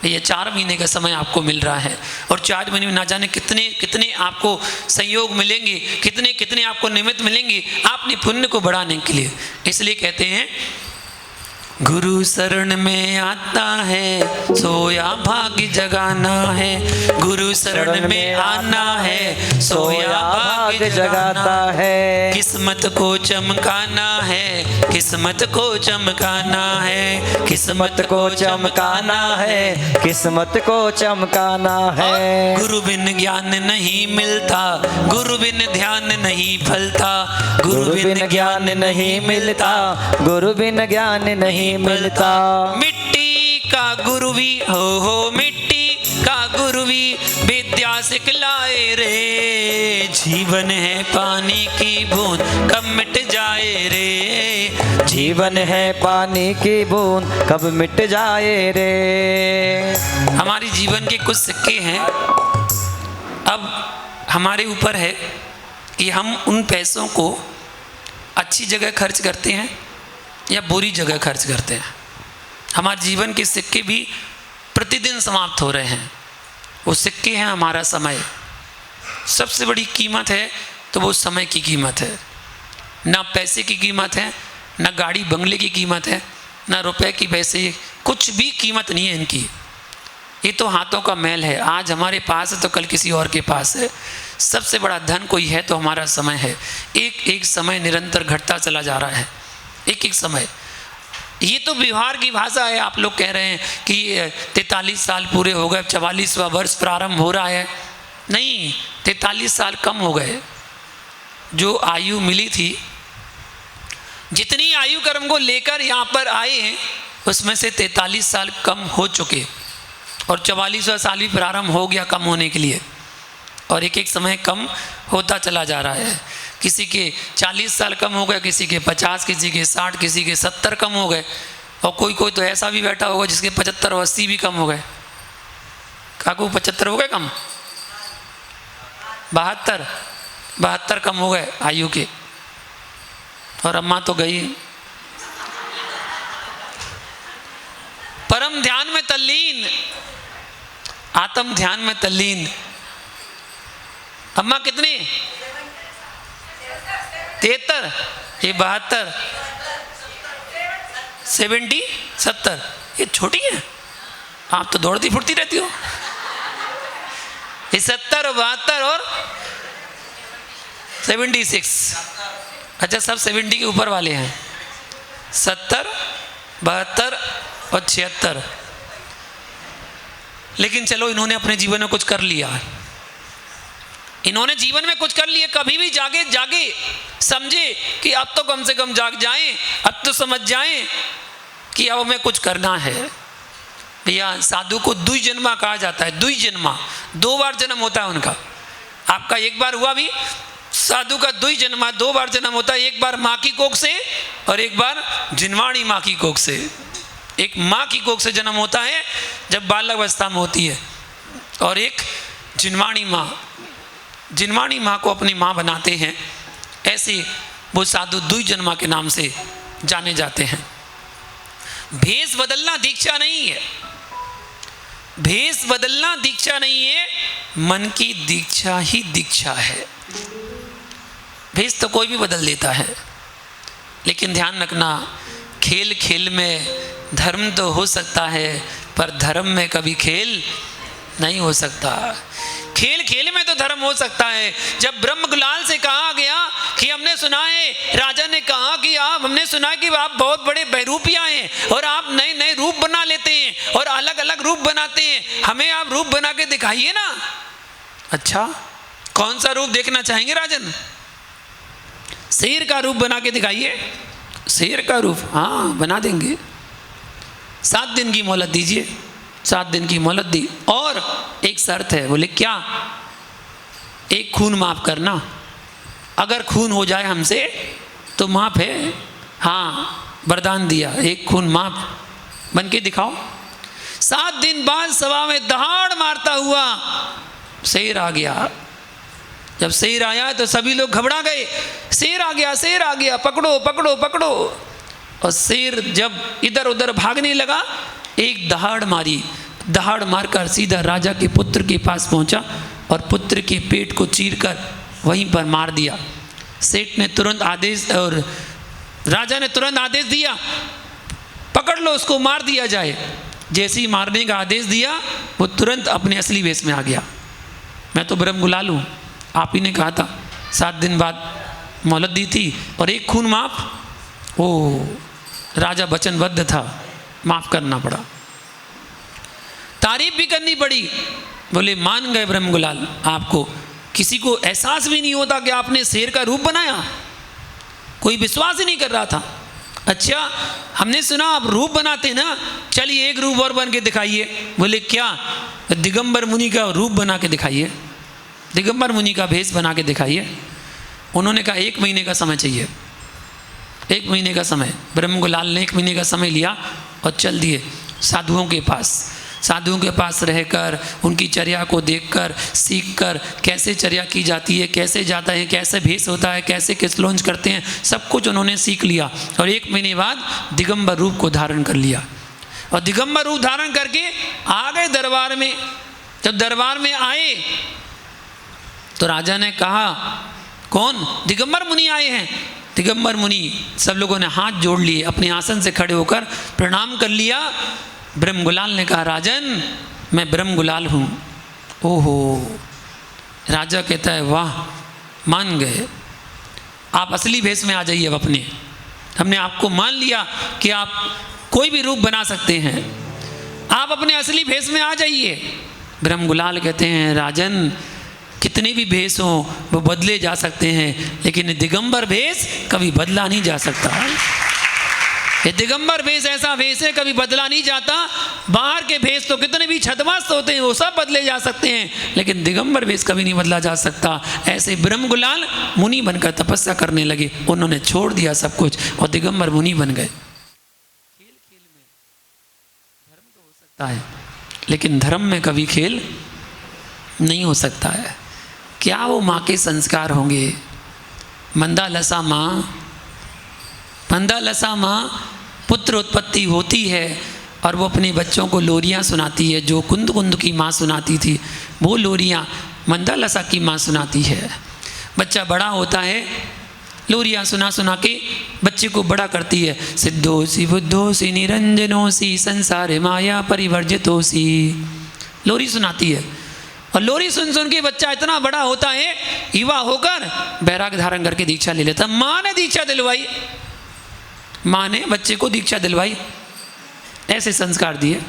ये 4 महीने का समय आपको मिल रहा है और 4 महीने में ना जाने कितने कितने आपको संयोग मिलेंगे, कितने कितने आपको निमित्त मिलेंगे अपने पुण्य को बढ़ाने के लिए। इसलिए कहते हैं गुरु शरण में आता है सोया भाग्य जगाना है, गुरु शरण में आना है सोया भाग्य जगाता है। किस्मत को चमकाना है, किस्मत को चमकाना है, किस्मत को चमकाना है, किस्मत को चमकाना है। गुरु बिन ज्ञान नहीं मिलता, गुरु बिन ध्यान नहीं फलता, गुरु बिन ज्ञान नहीं मिलता, गुरु बिन ज्ञान नहीं मिलता। मिट्टी का गुरु भी हो मिट्टी का गुरु भी विद्या सिखलाए रे। जीवन है पानी की बूंद कब मिट जाए रे, जीवन है पानी की बूंद कब मिट जाए रे। हमारी जीवन के कुछ सिक्के हैं, अब हमारे ऊपर है कि हम उन पैसों को अच्छी जगह खर्च करते हैं या बुरी जगह खर्च करते हैं। हमारे जीवन के सिक्के भी प्रतिदिन समाप्त हो रहे हैं, वो सिक्के हैं हमारा समय। सबसे बड़ी कीमत है तो वो समय की कीमत है। ना पैसे की कीमत है, ना गाड़ी बंगले की कीमत है, ना रुपए की, पैसे कुछ भी कीमत नहीं है इनकी। ये तो हाथों का मैल है, आज हमारे पास है तो कल किसी और के पास है। सबसे बड़ा धन कोई है तो हमारा समय है। एक एक समय निरंतर घटता चला जा रहा है, एक एक समय। ये तो व्यवहार की भाषा है। आप लोग कह रहे हैं कि 43 साल पूरे हो गए, 44वां वर्ष प्रारंभ हो रहा है। नहीं, 43 साल कम हो गए। जो आयु मिली थी, जितनी आयु कर्म को लेकर यहाँ पर आए हैं उसमें से 43 साल कम हो चुके और 44वां साल भी प्रारंभ हो गया कम होने के लिए, और एक एक समय कम होता चला जा रहा है। किसी के 40 साल कम हो गए, किसी के 50, किसी के 60, किसी के 70 कम हो गए, और कोई कोई तो ऐसा भी बैठा होगा जिसके 75 और 80 भी कम हो गए। काकू 75 हो गए कम, 72 कम हो गए आयु के, और अम्मा तो गई। परम ध्यान में तल्लीन, आत्म ध्यान में तल्लीन। अम्मा कितनी? 73, ये 72, 70, 70, ये छोटी है। आप तो दौड़ती फुटती रहती हो। ये 70, 72 और 76। अच्छा, सब 70 के ऊपर वाले हैं। 70, 72 और 76। लेकिन चलो, इन्होंने अपने जीवन में कुछ कर लिया, इन्होंने जीवन में कुछ कर लिया। कभी भी जागे समझे कि अब तो कम से कम जाग जाएं, अब तो समझ जाएं कि अब हमें कुछ करना है। भैया, साधु को द्विजन्मा कहा जाता है। द्विजन्मा, 2 बार जन्म होता है उनका। आपका एक बार हुआ भी, साधु का द्विजन्मा 2 बार जन्म होता है। एक बार माँ की कोख से और एक बार जिनवाणी माँ की कोख से। एक माँ की कोख से जन्म होता है जब बाल्यावस्था में होती है, और एक जिनवाणी माँ, जिनवाणी माँ को अपनी माँ बनाते हैं। ऐसे वो साधु द्विजन्मा के नाम से जाने जाते हैं। भेष बदलना दीक्षा नहीं है, भेष बदलना दीक्षा नहीं है, मन की दीक्षा ही दीक्षा है। भेष तो कोई भी बदल देता है, लेकिन ध्यान रखना, खेल खेल में धर्म तो हो सकता है, पर धर्म में कभी खेल नहीं हो सकता। खेल खेल में तो धर्म हो सकता है। जब ब्रह्म गुलाल से कहा गया कि हमने सुना है, राजा ने कहा कि हमने सुना है कि आप बहुत बड़े बहरूपिया हैं और आप नए नए रूप बना लेते हैं और अलग अलग रूप बनाते हैं, हमें आप रूप बना के दिखाइए ना। अच्छा, कौन सा रूप देखना चाहेंगे राजन? शेर का रूप बना के दिखाइए। शेर का रूप, हाँ बना देंगे। 7 दिन की मोहलत दीजिए। 7 दिन की मोहलत दी और एक शर्त है। बोले क्या? एक खून माफ करना, अगर खून हो जाए हमसे तो माफ है। हाँ, वरदान दिया, एक खून माफ बन के दिखाओ। 7 दिन बाद सभा में दहाड़ मारता हुआ शेर आ गया। जब शेर आया तो सभी लोग घबरा गए, शेर आ गया, शेर आ गया, पकड़ो पकड़ो पकड़ो। और शेर जब इधर उधर भागने लगा, एक दहाड़ मारी, दहाड़ मारकर सीधा राजा के पुत्र के पास पहुंचा और पुत्र के पेट को चीरकर वहीं पर मार दिया। सेठ ने तुरंत आदेश, और राजा ने तुरंत आदेश दिया, पकड़ लो उसको, मार दिया जाए। जैसे ही मारने का आदेश दिया, वो तुरंत अपने असली वेश में आ गया। मैं तो ब्रह्म गुलाल हूँ, आप ही ने कहा था। 7 दिन बाद मोहलत दी थी और एक खून माफ। ओ, राजा वचनबद्ध था, माफ करना पड़ा, तारीफ भी करनी पड़ी। बोले मान गए ब्रह्म गुलाल आपको। किसी को एहसास भी नहीं होता कि आपने शेर का रूप बनाया, कोई विश्वास ही नहीं कर रहा था। अच्छा, हमने सुना आप रूप बनाते ना, चलिए एक रूप और बन के दिखाइए। बोले क्या? दिगंबर मुनि का रूप बना के दिखाइए, दिगंबर मुनि का भेष बना के दिखाइए। उन्होंने कहा 1 महीने का समय चाहिए, 1 महीने का समय। ब्रह्म गुलाल ने 1 महीने का समय लिया और चल दिए साधुओं के पास। साधुओं के पास रहकर उनकी चर्या को देखकर, सीखकर, कैसे चर्या की जाती है, कैसे जाता है, कैसे भेष होता है, कैसे किसलोंज करते हैं, सब कुछ उन्होंने सीख लिया। और 1 महीने बाद दिगंबर रूप को धारण कर लिया। और दिगंबर रूप धारण करके आ गए दरबार में। जब दरबार में आए तो राजा ने कहा, कौन? दिगंबर मुनि आए हैं। दिगंबर मुनि, सब लोगों ने हाथ जोड़ लिए, अपने आसन से खड़े होकर प्रणाम कर लिया। ब्रह्म गुलाल ने कहा, राजन मैं ब्रह्म गुलाल हूँ। ओहो, राजा कहता है वाह, मान गए, आप असली भेष में आ जाइए अब अपने। हमने आपको मान लिया कि आप कोई भी रूप बना सकते हैं, आप अपने असली भेष में आ जाइए। ब्रह्म गुलाल कहते हैं, राजन कितने भी भेष हों वो बदले जा सकते हैं, लेकिन दिगंबर भेष कभी बदला नहीं जा सकता। ये दिगंबर भेष ऐसा भेष है, कभी बदला नहीं जाता। बाहर के भेष तो कितने भी छदमस्त होते हैं, वो सब बदले जा सकते हैं, लेकिन दिगंबर भेष कभी नहीं बदला जा सकता। ऐसे ब्रह्म गुलाल मुनि बनकर तपस्या करने लगे। उन्होंने छोड़ दिया सब कुछ और दिगंबर मुनि बन गए। खेल खेल में धर्म तो हो सकता है, लेकिन धर्म में कभी खेल नहीं हो सकता है। क्या वो माँ के संस्कार होंगे? मंदालसा माँ, मंदालसा माँ पुत्र उत्पत्ति होती है और वो अपने बच्चों को लोरियाँ सुनाती है, जो कुंद कुंद की माँ सुनाती थी, वो लोरियाँ मंदालसा की माँ सुनाती है। बच्चा बड़ा होता है, लोरियाँ सुना सुना के बच्चे को बड़ा करती है। सिद्धोसी बुद्धोसी निरंजनोसी संसार माया परिवर्जितोसी, लोरी सुनाती है। और लोरी सुन सुन के बच्चा इतना बड़ा होता है, युवा होकर बैराग धारण करके दीक्षा ले लेता। माँ ने दीक्षा दिलवाई, माँ ने बच्चे को दीक्षा दिलवाई, ऐसे संस्कार दिए।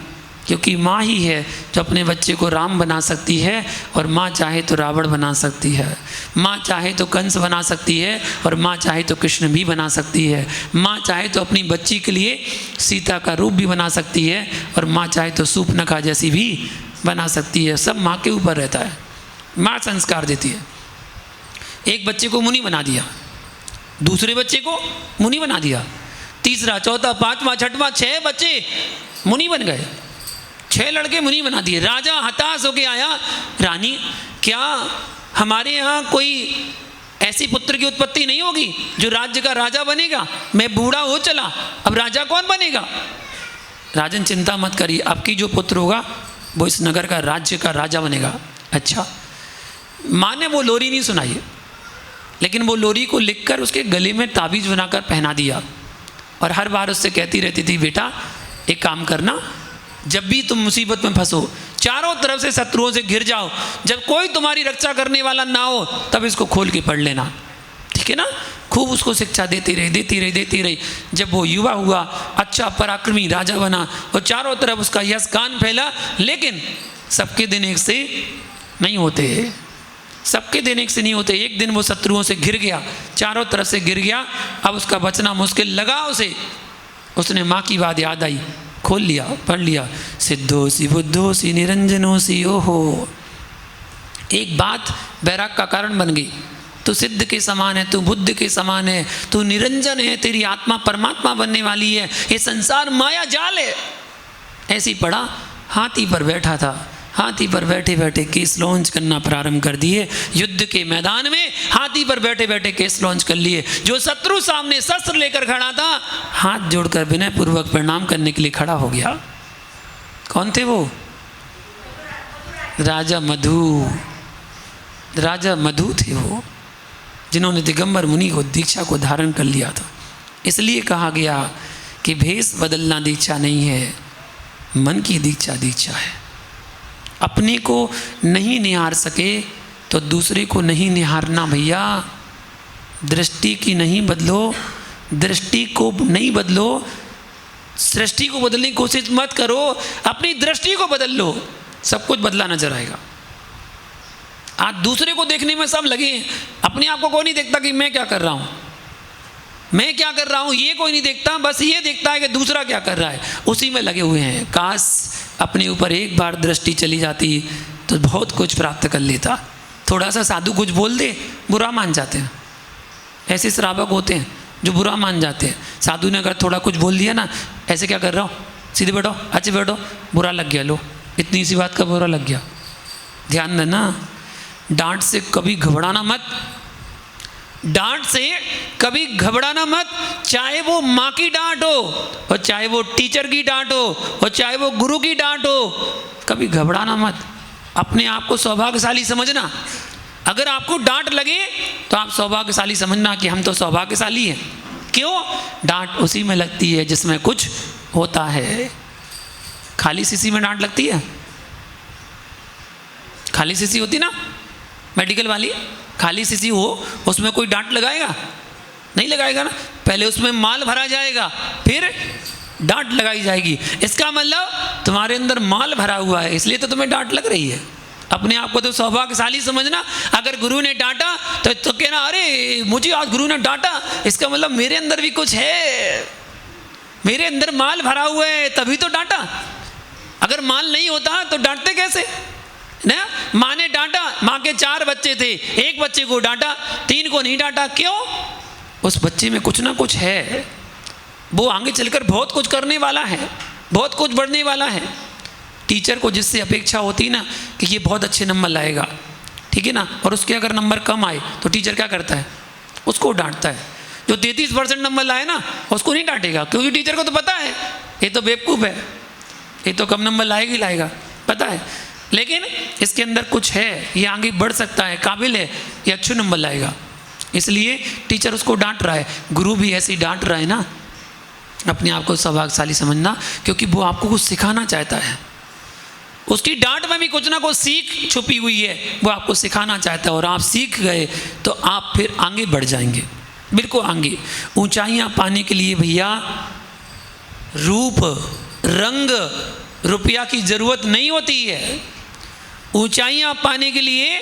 क्योंकि माँ ही है जो अपने बच्चे को राम बना सकती है, और माँ चाहे तो रावण बना सकती है, माँ चाहे तो कंस बना सकती है, और माँ चाहे तो कृष्ण भी बना सकती है। माँ चाहे तो अपनी बच्ची के लिए सीता का रूप भी बना सकती है, और माँ चाहे तो सूर्पनखा जैसी भी बना सकती है। सब माँ के ऊपर रहता है, माँ संस्कार देती है। एक बच्चे को मुनि बना दिया, दूसरे बच्चे को मुनि बना दिया, तीसरा, चौथा, पांचवा, छठवां, 6 बच्चे मुनि बन गए, 6 लड़के मुनि बना दिए। राजा हताश होके आया, रानी क्या हमारे यहाँ कोई ऐसी पुत्र की उत्पत्ति नहीं होगी जो राज्य का राजा बनेगा? मैं बूढ़ा हो चला, अब राजा कौन बनेगा? राजन चिंता मत करिए, आपकी जो पुत्र होगा वो इस नगर का राज्य का राजा बनेगा। अच्छा, माँ ने वो लोरी नहीं सुनाई, लेकिन वो लोरी को लिखकर उसके गले में ताबीज बनाकर पहना दिया, और हर बार उससे कहती रहती थी, बेटा एक काम करना, जब भी तुम मुसीबत में फंसो, चारों तरफ से शत्रुओं से घिर जाओ, जब कोई तुम्हारी रक्षा करने वाला ना हो तब इसको खोल के पढ़ लेना, ठीक है ना। खूब उसको शिक्षा देती रही। जब वो युवा हुआ, अच्छा पराक्रमी राजा बना और चारों तरफ उसका यश गान फैला। लेकिन सबके दिन एक से नहीं होते, सबके दिन एक से नहीं होते। एक दिन वो शत्रुओं से घिर गया, चारों तरफ से घिर गया। अब उसका बचना मुश्किल लगा उसे। उसने माँ की बात याद आई, खोल लिया, पढ़ लिया, सिद्धोसी बुद्धोसी निरंजनोसी ओहो। एक बात बैराग का कारण बन गई, तू सिद्ध के समान है, तू बुद्ध के समान है, तू निरंजन है, तेरी आत्मा परमात्मा बनने वाली है, ये संसार माया जाल है। ऐसे ही पढ़ा, हाथी पर बैठा था, हाथी पर बैठे बैठे केस लॉन्च करना प्रारंभ कर दिए। युद्ध के मैदान में हाथी पर बैठे बैठे केस लॉन्च कर लिए। जो शत्रु सामने शस्त्र लेकर खड़ा था, हाथ जोड़कर विनय पूर्वक प्रणाम करने के लिए खड़ा हो गया। कौन थे वो? राजा मधु, राजा मधु थे वो, जिन्होंने दिगंबर मुनि को दीक्षा को धारण कर लिया था। इसलिए कहा गया कि भेष बदलना दीक्षा नहीं है, मन की दीक्षा दीक्षा है। अपने को नहीं निहार सके तो दूसरे को नहीं निहारना भैया। दृष्टि की नहीं बदलो, दृष्टि को नहीं बदलो, सृष्टि को बदलने की कोशिश मत करो, अपनी दृष्टि को बदल लो, सब कुछ बदला नजर आएगा। आज दूसरे को देखने में सब लगे हैं, अपने आप को कोई नहीं देखता कि मैं क्या कर रहा हूँ, मैं क्या कर रहा हूँ, ये कोई नहीं देखता। बस ये देखता है कि दूसरा क्या कर रहा है, उसी में लगे हुए हैं। काश अपने ऊपर एक बार दृष्टि चली जाती तो बहुत कुछ प्राप्त कर लेता। थोड़ा सा साधु कुछ बोल दे, बुरा मान जाते हैं। ऐसे श्रावक होते हैं जो बुरा मान जाते हैं। साधु ने अगर थोड़ा कुछ बोल दिया ना, ऐसे क्या कर रहा हूँ, सीधे बैठो, अच्छे बैठो, बुरा लग गया, लो इतनी सी बात का बुरा लग गया। ध्यान देना, डांट से कभी घबराना मत, डांट से कभी घबराना मत। चाहे वो माँ की डांट हो और चाहे वो टीचर की डांट हो और चाहे वो गुरु की डांट हो, कभी घबराना मत। अपने आप को सौभाग्यशाली समझना। अगर आपको डांट लगे तो आप सौभाग्यशाली समझना कि हम तो सौभाग्यशाली हैं। क्यों? डांट उसी में लगती है जिसमें कुछ होता है। खाली शीशी में डांट लगती है? खाली शीशी होती ना मेडिकल वाली, खाली शीशी हो उसमें कोई डांट लगाएगा? नहीं लगाएगा ना। पहले उसमें माल भरा जाएगा, फिर डांट लगाई जाएगी। इसका मतलब तुम्हारे अंदर माल भरा हुआ है, इसलिए तो तुम्हें डांट लग रही है। अपने आप को तो सौभाग्यशाली समझना। अगर गुरु ने डांटा तो कहना, अरे मुझे आज गुरु ने डांटा, इसका मतलब मेरे अंदर भी कुछ है, मेरे अंदर माल भरा हुआ है, तभी तो डांटा। अगर माल नहीं होता तो डांटते कैसे ना? माँ ने डांटा, माँ के 4 बच्चे थे, एक बच्चे को डांटा, 3 को नहीं डांटा। क्यों? उस बच्चे में कुछ ना कुछ है, वो आगे चलकर बहुत कुछ करने वाला है, बहुत कुछ बढ़ने वाला है। टीचर को जिससे अपेक्षा होती ना कि ये बहुत अच्छे नंबर लाएगा, ठीक है ना, और उसके अगर नंबर कम आए तो टीचर क्या करता है? उसको डांटता है। जो 33% नंबर लाए ना, उसको नहीं डांटेगा, क्योंकि टीचर को तो पता है ये तो बेवकूफ़ है, ये तो कम नंबर लाएगा ही लाएगा, पता है। लेकिन इसके अंदर कुछ है, ये आगे बढ़ सकता है, काबिल है, ये अच्छे नंबर लाएगा, इसलिए टीचर उसको डांट रहा है। गुरु भी ऐसे ही डांट रहा है ना। अपने आप को सौभाग्यशाली समझना, क्योंकि वो आपको कुछ सिखाना चाहता है। उसकी डांट में भी कुछ ना कुछ सीख छुपी हुई है, वो आपको सिखाना चाहता है। और आप सीख गए तो आप फिर आगे बढ़ जाएंगे, बिल्कुल आगे। ऊंचाइयां पाने के लिए भैया रूप रंग रुपया की जरूरत नहीं होती है। ऊंचाइयां पाने के लिए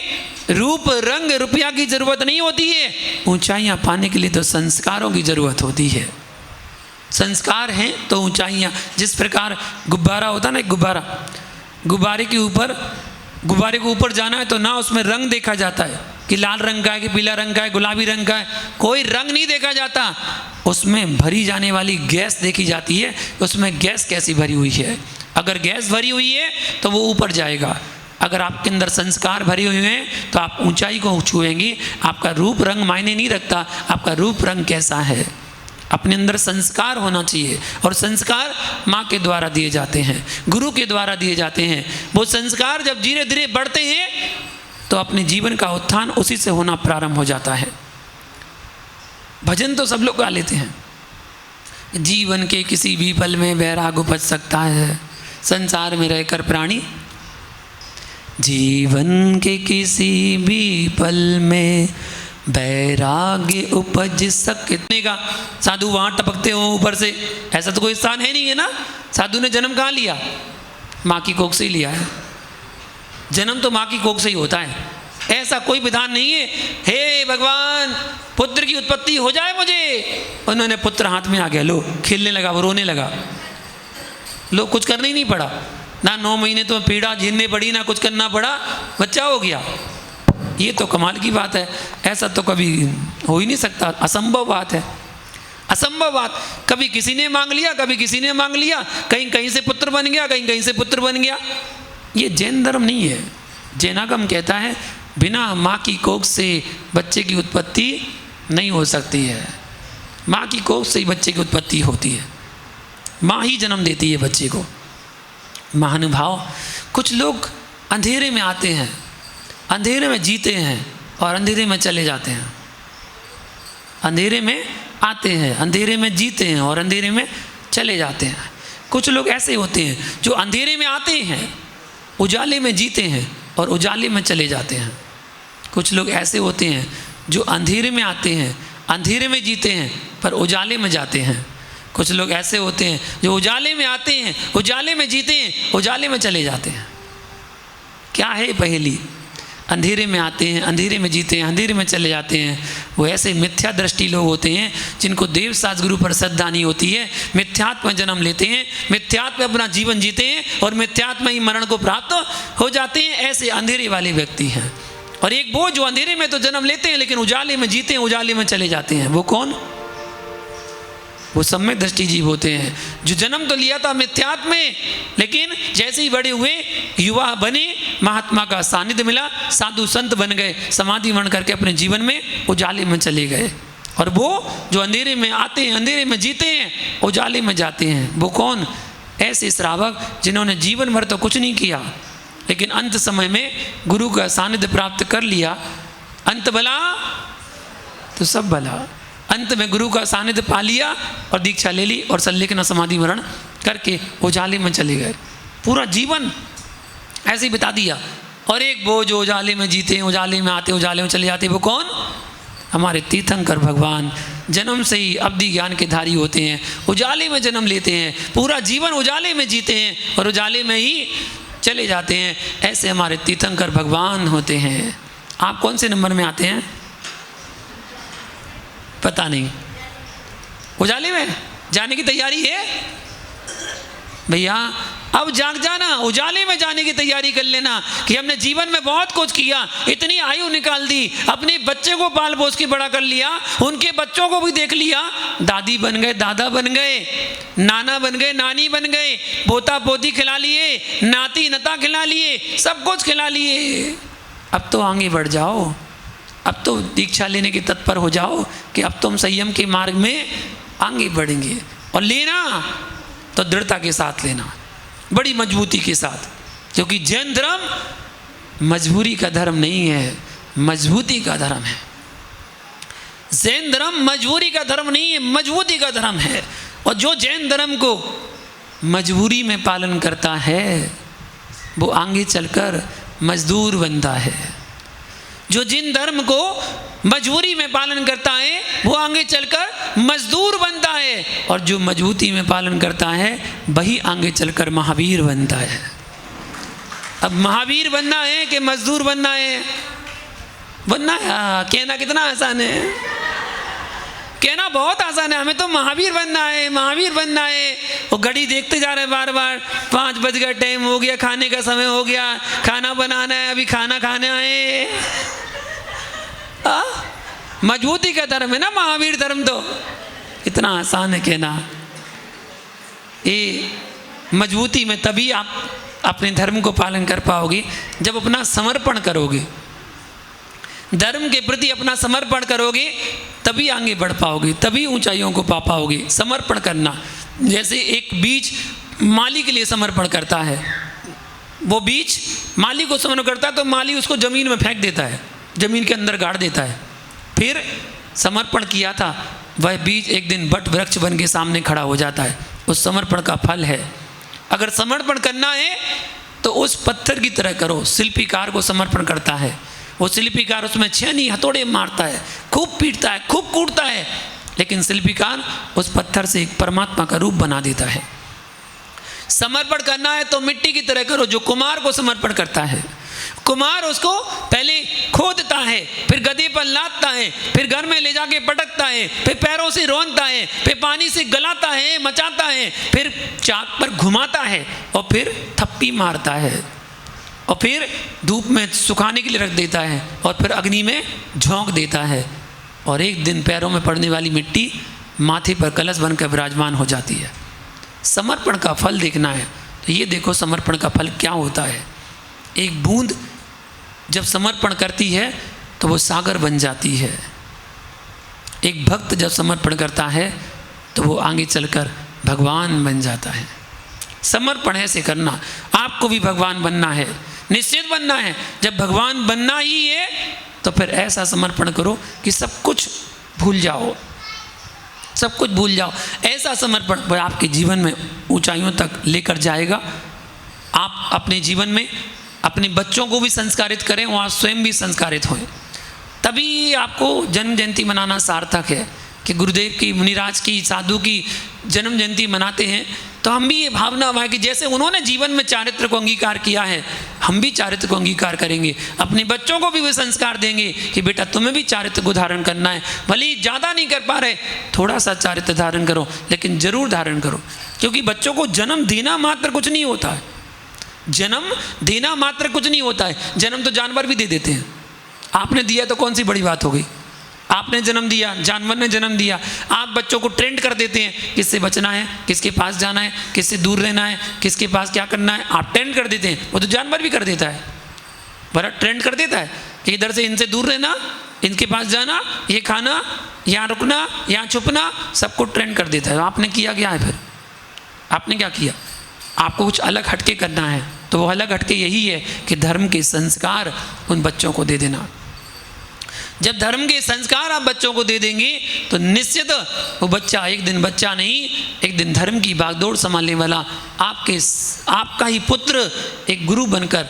रूप रंग रुपया की जरूरत नहीं होती है। ऊंचाइयां पाने के लिए तो संस्कारों की जरूरत होती है। संस्कार हैं तो ऊंचाइयां। जिस प्रकार गुब्बारा होता ना, एक गुब्बारा, गुब्बारे को ऊपर जाना है तो ना उसमें रंग देखा जाता है कि लाल रंग का है कि पीला रंग का है, गुलाबी रंग का है, कोई रंग नहीं देखा जाता। उसमें भरी जाने वाली गैस देखी जाती है, उसमें गैस कैसी भरी हुई है। अगर गैस भरी हुई है तो वो ऊपर जाएगा। अगर आपके अंदर संस्कार भरे हुए हैं तो आप ऊंचाई को छुएंगे। आपका रूप रंग मायने नहीं रखता, आपका रूप रंग कैसा है। अपने अंदर संस्कार होना चाहिए, और संस्कार माँ के द्वारा दिए जाते हैं, गुरु के द्वारा दिए जाते हैं। वो संस्कार जब धीरे धीरे बढ़ते हैं तो अपने जीवन का उत्थान उसी से होना प्रारंभ हो जाता है। भजन तो सब लोग गा लेते हैं। जीवन के किसी भी पल में वैराग उपज सकता है, संसार में रहकर प्राणी जीवन के किसी भी पल में वैराग्य उपज सकने का। साधु वहाँ टपकते हो ऊपर से, ऐसा तो कोई स्थान है नहीं है ना। साधु ने जन्म कहाँ लिया? माँ की कोख से ही लिया है। जन्म तो माँ की कोख से ही होता है, ऐसा कोई विधान नहीं है। हे भगवान पुत्र की उत्पत्ति हो जाए मुझे, उन्होंने पुत्र हाथ में आ गया, लो खेलने लगा, वो रोने लगा, लो कुछ करना ही नहीं पड़ा ना, 9 महीने तो पीड़ा झेलनी पड़ी ना, कुछ करना पड़ा, बच्चा हो गया। ये तो कमाल की बात है, ऐसा तो कभी हो ही नहीं सकता, असंभव बात है, असंभव बात। कभी किसी ने मांग लिया, कभी किसी ने मांग लिया, कहीं कहीं से पुत्र बन गया, कहीं कहीं से पुत्र बन गया। ये जैन धर्म नहीं है। जैनागम कहता है बिना माँ की कोख से बच्चे की उत्पत्ति नहीं हो सकती है। माँ की कोख से ही बच्चे की उत्पत्ति होती है, माँ ही जन्म देती है बच्चे को। महानुभाव, कुछ लोग अंधेरे में आते हैं, अंधेरे में जीते हैं और अंधेरे में चले जाते हैं। अंधेरे में आते हैं, अंधेरे में जीते हैं और अंधेरे में चले जाते हैं। कुछ लोग ऐसे होते हैं जो अंधेरे में आते हैं, उजाले में जीते हैं और उजाले में चले जाते हैं। कुछ लोग ऐसे होते हैं जो अंधेरे में आते हैं, अंधेरे में जीते हैं पर उजाले में जाते हैं। कुछ लोग ऐसे होते हैं जो उजाले में आते हैं, उजाले में जीते हैं, उजाले में चले जाते हैं। क्या है पहेली? अंधेरे में आते हैं, अंधेरे में जीते हैं, अंधेरे में चले जाते हैं। वो ऐसे मिथ्या दृष्टि लोग होते हैं जिनको देव साज गुरु पर श्रद्धा नहीं होती है, मिथ्यात्म जन्म लेते हैं, मिथ्यात्म अपना जीवन जीते हैं और मिथ्यात्म ही मरण को प्राप्त हो जाते हैं। ऐसे अंधेरे वाले व्यक्ति हैं। और एक वो जो अंधेरे में तो जन्म लेते हैं लेकिन उजाले में जीते हैं, उजाले में चले जाते हैं। वो कौन? वो सम्यक दृष्टि जीव होते हैं जो जन्म तो लिया था मिथ्यात्म में, लेकिन जैसे ही बड़े हुए, युवा बने, महात्मा का सानिध्य मिला, साधु संत बन गए, समाधि बन करके अपने जीवन में उजाले में चले गए। और वो जो अंधेरे में आते हैं, अंधेरे में जीते हैं, उजाले में जाते हैं। वो कौन? ऐसे श्रावक जिन्होंने जीवन भर तो कुछ नहीं किया लेकिन अंत समय में गुरु का सानिध्य प्राप्त कर लिया। अंत भला तो सब भला। अंत में गुरु का सानिध्य पा लिया और दीक्षा ले ली और संलेखन समाधि मरण करके उजाले में चले गए। पूरा जीवन ऐसे ही बिता दिया। और एक वो जो उजाले में जीते हैं, उजाले में आते, उजाले में चले जाते, वो कौन? हमारे तीर्थंकर भगवान जन्म से ही अवधि ज्ञान के धारी होते हैं, उजाले में जन्म लेते हैं, पूरा जीवन उजाले में जीते हैं और उजाले में ही चले जाते हैं। ऐसे हमारे तीर्थंकर भगवान होते हैं। आप कौन से नंबर में आते हैं? पता नहीं। उजाले में जाने की तैयारी है भैया, अब जाग जाना, उजाले में जाने की तैयारी कर लेना कि हमने जीवन में बहुत कुछ किया, इतनी आयु निकाल दी, अपने बच्चे को पाल पोस के बड़ा कर लिया, उनके बच्चों को भी देख लिया, दादी बन गए, दादा बन गए, नाना बन गए, नानी बन गए, पोता पोती खिला लिए, नाती नता खिला लिए, सब कुछ खिला लिए। अब तो आगे बढ़ जाओ, अब तो दीक्षा लेने के तत्पर हो जाओ कि अब तो हम संयम के मार्ग में आगे बढ़ेंगे। और लेना तो दृढ़ता के साथ लेना, बड़ी मजबूती के साथ, क्योंकि जैन धर्म मजबूरी का धर्म नहीं है, मजबूती का धर्म है। जैन धर्म मजबूरी का धर्म नहीं है, मजबूती का धर्म है। और जो जैन धर्म को मजबूरी में पालन करता है वो आगे चलकर मजदूर बनता है। जो जिन धर्म को मजबूरी में पालन करता है वो आगे चलकर मजदूर बनता है, और जो मजबूती में पालन करता है वही आगे चलकर महावीर बनता है। अब महावीर बनना है कि मजदूर बनना है? बनना है। कहना कितना आसान है, कहना बहुत आसान है। हमें तो महावीर बनना है, महावीर बनना है। वो घड़ी देखते जा रहे बार बार, 5 बज गया, टाइम हो गया, खाने का समय हो गया, खाना बनाना है, अभी खाना खाने आए। मजबूती का धर्म है ना महावीर धर्म। तो इतना आसान है कहना। ये मजबूती में तभी आप अपने धर्म को पालन कर पाओगे जब अपना समर्पण करोगे, धर्म के प्रति अपना समर्पण करोगे, तभी आगे बढ़ पाओगे, तभी ऊंचाइयों को पा पाओगे। समर्पण करना, जैसे एक बीज माली के लिए समर्पण करता है, वो बीज माली को समर्पण करता है तो माली उसको ज़मीन में फेंक देता है, ज़मीन के अंदर गाड़ देता है। फिर समर्पण किया था वह बीज एक दिन बट वृक्ष बन के सामने खड़ा हो जाता है। उस समर्पण का फल है। अगर समर्पण करना है तो उस पत्थर की तरह करो। शिल्पीकार को समर्पण करता है, वो शिल्पीकार उसमें छेनी हथौड़े मारता है, खूब पीटता है, खूब कूटता है, लेकिन शिल्पीकार उस पत्थर से एक परमात्मा का रूप बना देता है। समर्पण करना है तो मिट्टी की तरह करो, जो कुम्हार को समर्पण करता है। कुम्हार उसको पहले खोदता है, फिर गदे पर लादता है, फिर घर में ले जाके पटकता है, फिर पैरों से रौंदता है, फिर पानी से गलाता है, मचाता है, फिर चाक पर घुमाता है और फिर थप्पी मारता है और फिर धूप में सुखाने के लिए रख देता है और फिर अग्नि में झोंक देता है और एक दिन पैरों में पड़ने वाली मिट्टी माथे पर कलश बनकर विराजमान हो जाती है। समर्पण का फल देखना है तो ये देखो समर्पण का फल क्या होता है। एक बूंद जब समर्पण करती है तो वो सागर बन जाती है। एक भक्त जब समर्पण करता है तो वो आगे चलकर भगवान बन जाता है। समर्पण ऐसे करना, आपको भी भगवान बनना है, निश्चित बनना है। जब भगवान बनना ही है तो फिर ऐसा समर्पण करो कि सब कुछ भूल जाओ, सब कुछ भूल जाओ। ऐसा समर्पण वह आपके जीवन में ऊंचाइयों तक लेकर जाएगा। आप अपने जीवन में अपने बच्चों को भी संस्कारित करें और आप स्वयं भी संस्कारित हों, तभी आपको जन्म जयंती मनाना सार्थक है। कि गुरुदेव की, मुनिराज की, साधु की जन्म जयंती मनाते हैं तो हम भी ये भावना हुआ है कि जैसे उन्होंने जीवन में चारित्र को अंगीकार किया है, हम भी चारित्र को अंगीकार करेंगे। अपने बच्चों को भी वे संस्कार देंगे कि बेटा तुम्हें भी चारित्र को धारण करना है। भले ही ज़्यादा नहीं कर पा रहे, थोड़ा सा चारित्र धारण करो, लेकिन जरूर धारण करो, क्योंकि बच्चों को जन्म देना मात्र कुछ नहीं होता है। जन्म देना मात्र कुछ नहीं होता है, जन्म तो जानवर भी दे देते हैं। आपने दिया तो कौन सी बड़ी बात हो गई, आपने जन्म दिया, जानवर ने जन्म दिया। आप बच्चों को ट्रेंड कर देते हैं, किससे बचना है, किसके पास जाना है, किससे दूर रहना है, किसके पास क्या करना है, आप ट्रेंड कर देते हैं। वो तो जानवर भी कर देता है, बड़ा ट्रेंड कर देता है कि इधर से इनसे दूर रहना, इनके पास जाना, ये खाना, यहाँ रुकना, यहाँ छुपना, सबको ट्रेंड कर देता है। आपने किया क्या है फिर? आपने क्या किया? आपको कुछ अलग हटके करना है, तो वो अलग हटके यही है कि धर्म के संस्कार उन बच्चों को दे देना। जब धर्म के संस्कार आप बच्चों को दे देंगे तो निश्चित वो बच्चा एक दिन बच्चा नहीं, एक दिन धर्म की बागडोर संभालने वाला आपका ही पुत्र एक गुरु बनकर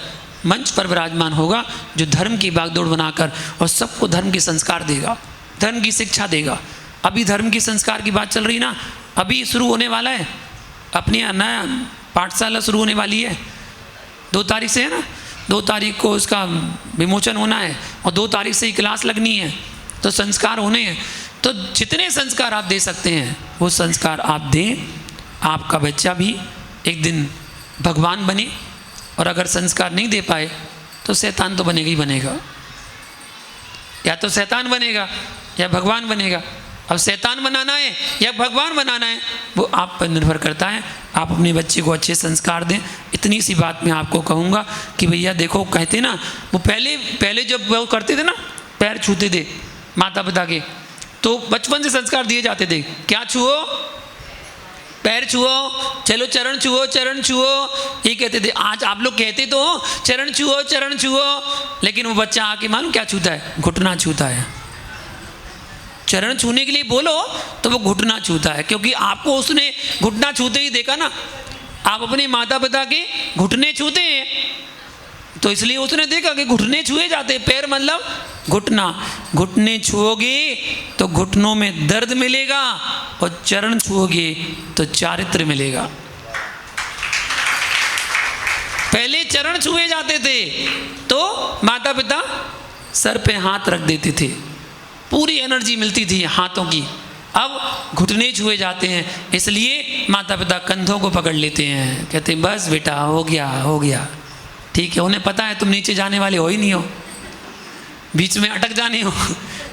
मंच पर विराजमान होगा, जो धर्म की बागडोर बनाकर और सबको धर्म के संस्कार देगा, धर्म की शिक्षा देगा। अभी धर्म की संस्कार की बात चल रही ना, अभी शुरू होने वाला है, अपनी नया पाठशाला शुरू होने वाली है, 2 तारीख से है ना, 2 तारीख को उसका विमोचन होना है और 2 तारीख से ही क्लास लगनी है, तो संस्कार होने हैं। तो जितने संस्कार आप दे सकते हैं वो संस्कार आप दें, आपका बच्चा भी एक दिन भगवान बने। और अगर संस्कार नहीं दे पाए तो शैतान तो बनेगा ही बनेगा, या तो शैतान बनेगा या भगवान बनेगा। अब शैतान बनाना है या भगवान बनाना है वो आप पर निर्भर करता है। आप अपने बच्चे को अच्छे संस्कार दें। इतनी सी बात मैं आपको कहूँगा कि भैया देखो, कहते ना वो पहले जब वो करते थे ना, पैर छूते थे माता पिता के, तो बचपन से संस्कार दिए जाते थे, क्या छुओ, पैर छुओ, चलो चरण छुओ, चरण छुओ, ये कहते थे। आज आप लोग कहते तो चरण छुओ, चरण छुओ, लेकिन वो बच्चा आके मालूम क्या छूता है, घुटना छूता है। चरण छूने के लिए बोलो तो वो घुटना छूता है, क्योंकि आपको उसने घुटना छूते ही देखा ना। आप अपने माता पिता के घुटने छूते हैं तो इसलिए उसने देखा कि घुटने छुए जाते, पैर मतलब घुटना। घुटने छुओगे तो घुटनों में दर्द मिलेगा और चरण छुओगे तो चारित्र मिलेगा। पहले चरण छुए जाते थे तो माता पिता सर पे हाथ रख देते थे, पूरी एनर्जी मिलती थी हाथों की। अब घुटने छुए जाते हैं, इसलिए माता पिता कंधों को पकड़ लेते हैं, कहते हैं बस बेटा हो गया, हो गया, ठीक है। उन्हें पता है तुम नीचे जाने वाले हो ही नहीं हो, बीच में अटक जाने हो,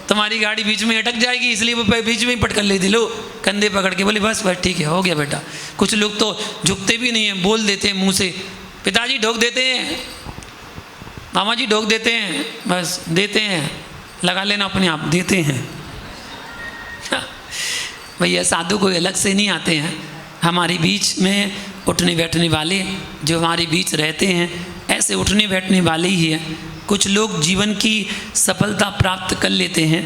तुम्हारी गाड़ी बीच में अटक जाएगी, इसलिए वो बीच में ही पटक लेते, लो कंधे पकड़ के बोले बस बस ठीक है, हो गया बेटा। कुछ लोग तो झुकते भी नहीं हैं, बोल देते हैं मुँह से, पिताजी ढोक देते हैं, मामा जी ढोक देते हैं, बस देते हैं, लगा लेना अपने आप, देते हैं। भैया साधु कोई अलग से नहीं आते हैं, हमारे बीच में उठने बैठने वाले जो हमारे बीच रहते हैं, ऐसे उठने बैठने वाले ही हैं। कुछ लोग जीवन की सफलता प्राप्त कर लेते हैं,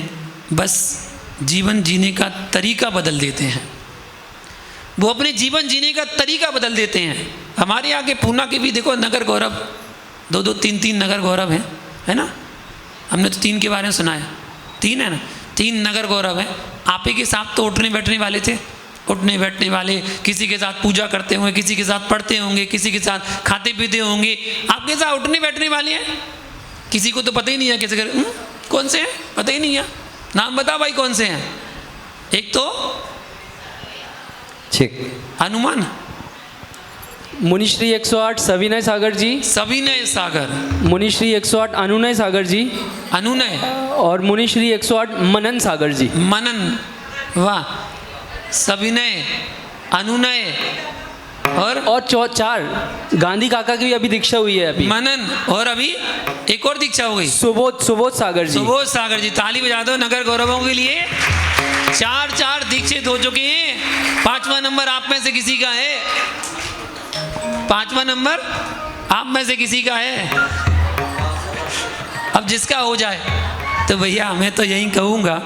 बस जीवन जीने का तरीका बदल देते हैं, वो अपने जीवन जीने का तरीका बदल देते हैं। हमारे यहाँ के पूना के भी देखो नगर गौरव 2-2 3-3 नगर गौरव हैं, है ना। हमने तो 3 के बारे में सुना है, 3 है ना, 3 नगर गौरव हैं। आप ही के साथ तो उठने बैठने वाले थे, उठने बैठने वाले, किसी के साथ पूजा करते होंगे, किसी के साथ पढ़ते होंगे, किसी के साथ खाते पीते होंगे, आपके साथ उठने बैठने वाले हैं। किसी को तो पता ही नहीं है किसी का कौन से हैं, पता ही नहीं है। नाम बता भाई कौन से हैं। एक तो हनुमान, मुनिश्री 108 सविनय सागर जी, सविनय सागर, मुनिश्री 108 अनुनय सागर जी, अनुनय, और मुनिश्री 108 मनन सागर जी। मनन, वाह, सविनय, अनुनय और 4 गांधी काका की भी अभी दीक्षा हुई है अभी। मनन, और अभी एक और दीक्षा हो गई, सुबोध सागर जी। सुबोध सागर जी, ताली बजा दो नगर गौरवों के लिए। 4 दीक्षित हो चुके हैं। 5वां नंबर आप में से किसी का है, 5वां नंबर आप में से किसी का है। अब जिसका हो जाए तो भैया मैं तो यही कहूँगा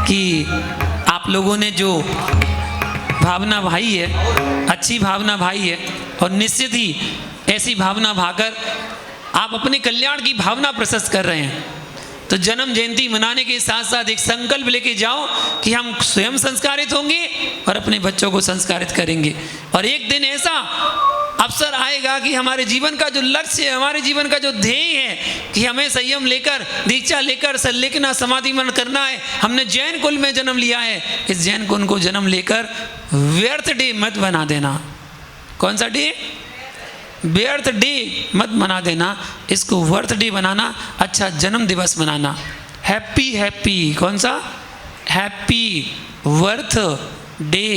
कि आप लोगों ने जो भावना भाई है, अच्छी भावना भाई है, और निश्चित ही ऐसी भावना भाकर आप अपने कल्याण की भावना प्रशस्त कर रहे हैं। तो जन्म जयंती मनाने के साथ साथ एक संकल्प लेके जाओ कि हम स्वयं संस्कारित होंगे और अपने बच्चों को संस्कारित करेंगे। और एक दिन ऐसा अवसर आएगा कि हमारे जीवन का जो लक्ष्य है, हमारे जीवन का जो ध्येय है कि हमें संयम लेकर, दीक्षा लेकर, संलेखना समाधि मन करना है। हमने जैन कुल में जन्म लिया है, इस जैन कुल को जन्म लेकर व्यर्थ डे मत बना देना। कौन सा डे? व्यर्थ डे मत बना देना, इसको वर्थ डे बनाना, अच्छा जन्म दिवस बनाना। हैप्पी, कौन सा? Happy worth day.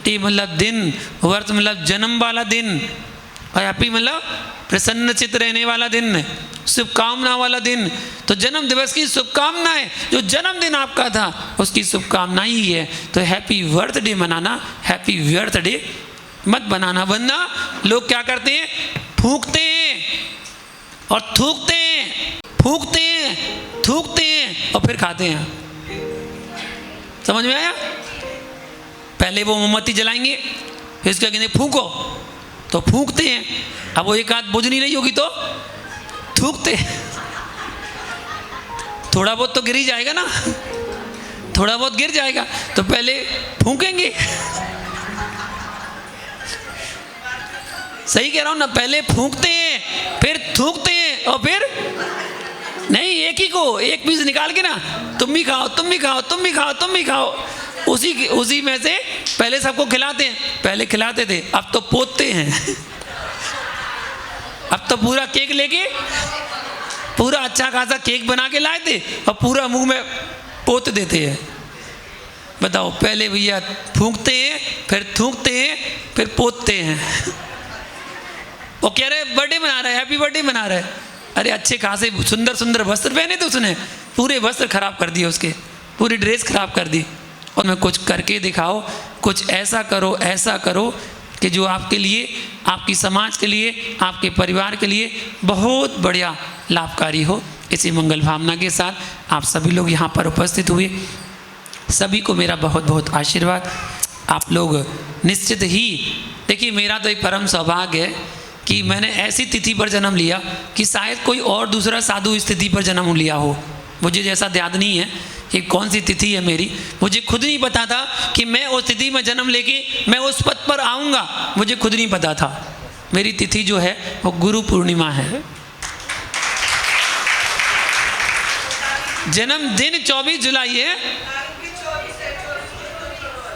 डे मतलब दिन, वर्थ मतलब जन्म वाला दिन, और हैप्पी मतलब प्रसन्न चित्त रहने वाला दिन, शुभकामना वाला दिन। तो जन्म दिवस की शुभकामनाएं, जो जन्मदिन आपका था उसकी शुभकामनाएं ही है। तो हैप्पी वर्थ डे मनाना, हैप्पी व्यर्थ डे मत बनाना। वरना लोग क्या करते हैं, फूंकते हैं और थूकते हैं, फूंकते हैं, थूकते हैं और फिर खाते हैं। समझ में आया? पहले वो मोमबत्ती जलाएंगे, फिर इसके आगे फूंको, तो फूंकते हैं। अब वो एक आध बुझनी नहीं होगी तो थूकते, थोड़ा बहुत तो गिर ही जाएगा ना, थोड़ा बहुत गिर जाएगा। तो पहले फूंकेंगे, सही कह रहा हूं ना, पहले फूंकते हैं, फिर थूकते हैं, और फिर नहीं, एक ही को एक पीस निकाल के ना, तुम भी खाओ, तुम भी खाओ, तुम भी खाओ, तुम भी खाओ, उसी में से पहले सबको खिलाते हैं। पहले खिलाते थे, अब तो पोतते हैं। अब तो पूरा केक लेके, पूरा अच्छा खासा केक बना के लाए थे और पूरा मुंह में पोत देते हैं। बताओ, पहले भैया फूंकते हैं, फिर थूकते हैं, फिर पोतते हैं। वो कह रहे बर्थडे मना रहा है, हैप्पी बर्थडे मना रहा है। अरे अच्छे खासे सुंदर सुंदर वस्त्र पहने थे उसने, पूरे वस्त्र खराब कर दिए, उसके पूरी ड्रेस खराब कर दी। और मैं कुछ करके दिखाओ, कुछ ऐसा करो कि जो आपके लिए, आपकी समाज के लिए, आपके परिवार के लिए बहुत बढ़िया लाभकारी हो। इसी मंगल भावना के साथ आप सभी लोग यहाँ पर उपस्थित हुए, सभी को मेरा बहुत बहुत आशीर्वाद। आप लोग निश्चित ही देखिए, मेरा तो एक परम सौभाग्य है कि मैंने ऐसी तिथि पर जन्म लिया कि शायद कोई और दूसरा साधु इस तिथि पर जन्म लिया हो। मुझे जैसा याद नहीं है कि कौन सी तिथि है मेरी, मुझे खुद नहीं पता था कि मैं उस तिथि में जन्म लेके मैं उस पद पर आऊँगा, मुझे खुद नहीं पता था। मेरी तिथि जो है वो गुरु पूर्णिमा है। जन्मदिन 24 जुलाई है,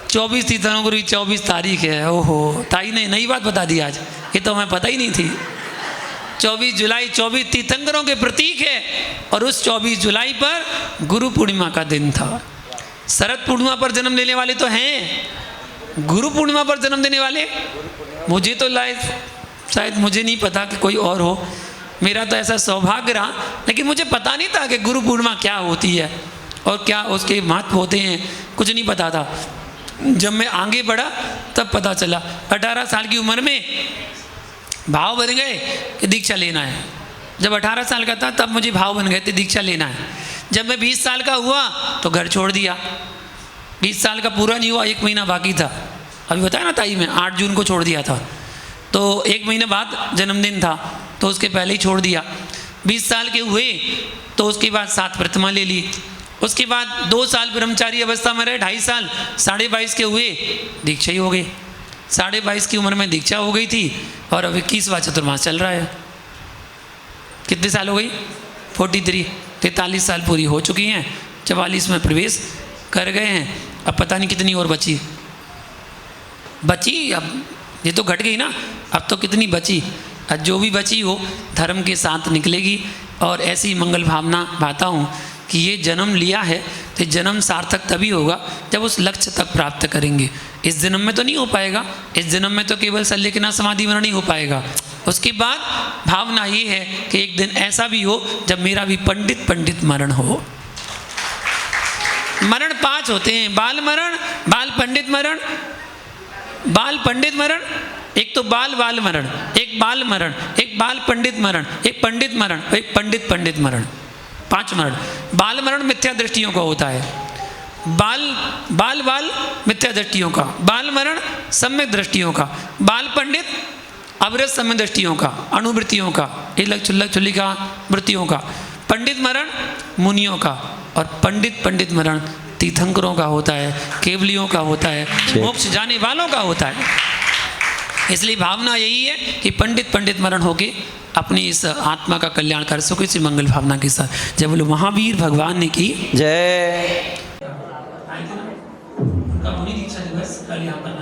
24 तीर्थंकरों की 24 तारीख है। ओहो, ताई ने नई बात बता दी आज, ये तो हमें पता ही नहीं थी। 24 जुलाई 24 तीर्थंकरों के प्रतीक है, और उस 24 जुलाई पर गुरु पूर्णिमा का दिन था। शरद पूर्णिमा पर जन्म लेने वाले तो हैं, गुरु पूर्णिमा पर जन्म देने वाले मुझे तो शायद मुझे नहीं पता कि कोई और हो। मेरा तो ऐसा सौभाग्य रहा, लेकिन मुझे पता नहीं था कि गुरु पूर्णिमा क्या होती है और क्या उसके महत्व होते हैं, कुछ नहीं पता था। जब मैं आगे बढ़ा तब पता चला। 18 साल की उम्र में भाव बन गए कि दीक्षा लेना है। जब 18 साल का था तब मुझे भाव बन गए थे दीक्षा लेना है। जब मैं 20 साल का हुआ तो घर छोड़ दिया। 20 साल का पूरा नहीं हुआ, 1 महीना बाकी था। अभी बताया ना ताई, मैं 8 जून को छोड़ दिया था। तो 1 महीने बाद जन्मदिन था, तो उसके पहले ही छोड़ दिया। 20 साल के हुए तो उसके बाद 7 प्रतिमा ले ली। उसके बाद 2 साल ब्रह्मचारी अवस्था में रहे, 2.5 साल, 22.5 के हुए दीक्षा ही हो गई। 22.5 की उम्र में दीक्षा हो गई थी और अब 21वां चतुर्मास चल रहा है। कितने साल हो गई? 43, 43 साल पूरी हो चुकी हैं, 44 में प्रवेश कर गए हैं। अब पता नहीं कितनी और बची। अब ये तो घट गई ना, अब तो कितनी बची। अब जो भी बची हो धर्म के साथ निकलेगी। और ऐसी मंगल भावना पाता हूँ कि ये जन्म लिया है तो जन्म सार्थक तभी होगा जब उस लक्ष्य तक प्राप्त करेंगे। इस जन्म में तो नहीं हो पाएगा, इस जन्म में तो केवल सल्लेखना समाधि मरण ही हो पाएगा। उसके बाद भावना ये है कि एक दिन ऐसा भी हो जब मेरा भी पंडित मरण हो। मरण 5 होते हैं, बाल मरण, बाल पंडित मरण, बाल पंडित मरण, एक तो बाल मरण, एक बाल मरण, एक बाल पंडित मरण, एक पंडित मरण, एक पंडित मरण। 5 मरण। बाल मरण मिथ्या दृष्टियों का होता है, बाल मिथ्या दृष्टियों का, बाल मरण सम्यक दृष्टियों का, बाल पंडित अवरत सम्यक दृष्टियों का, अणुवृत्तियों का, इलक चुल्लक चुल्लिका वृत्तियों का, पंडित मरण मुनियों का, और पंडित मरण तीर्थंकरों का होता है, केवलियों का होता है, मोक्ष जाने वालों का होता है। इसलिए भावना यही है कि पंडित मरण होके अपनी इस आत्मा का कल्याण कर सको, इसी मंगल भावना के साथ। जय बोलो महावीर भगवान ने की जय। दीक्षा दिवस कल यहाँ पर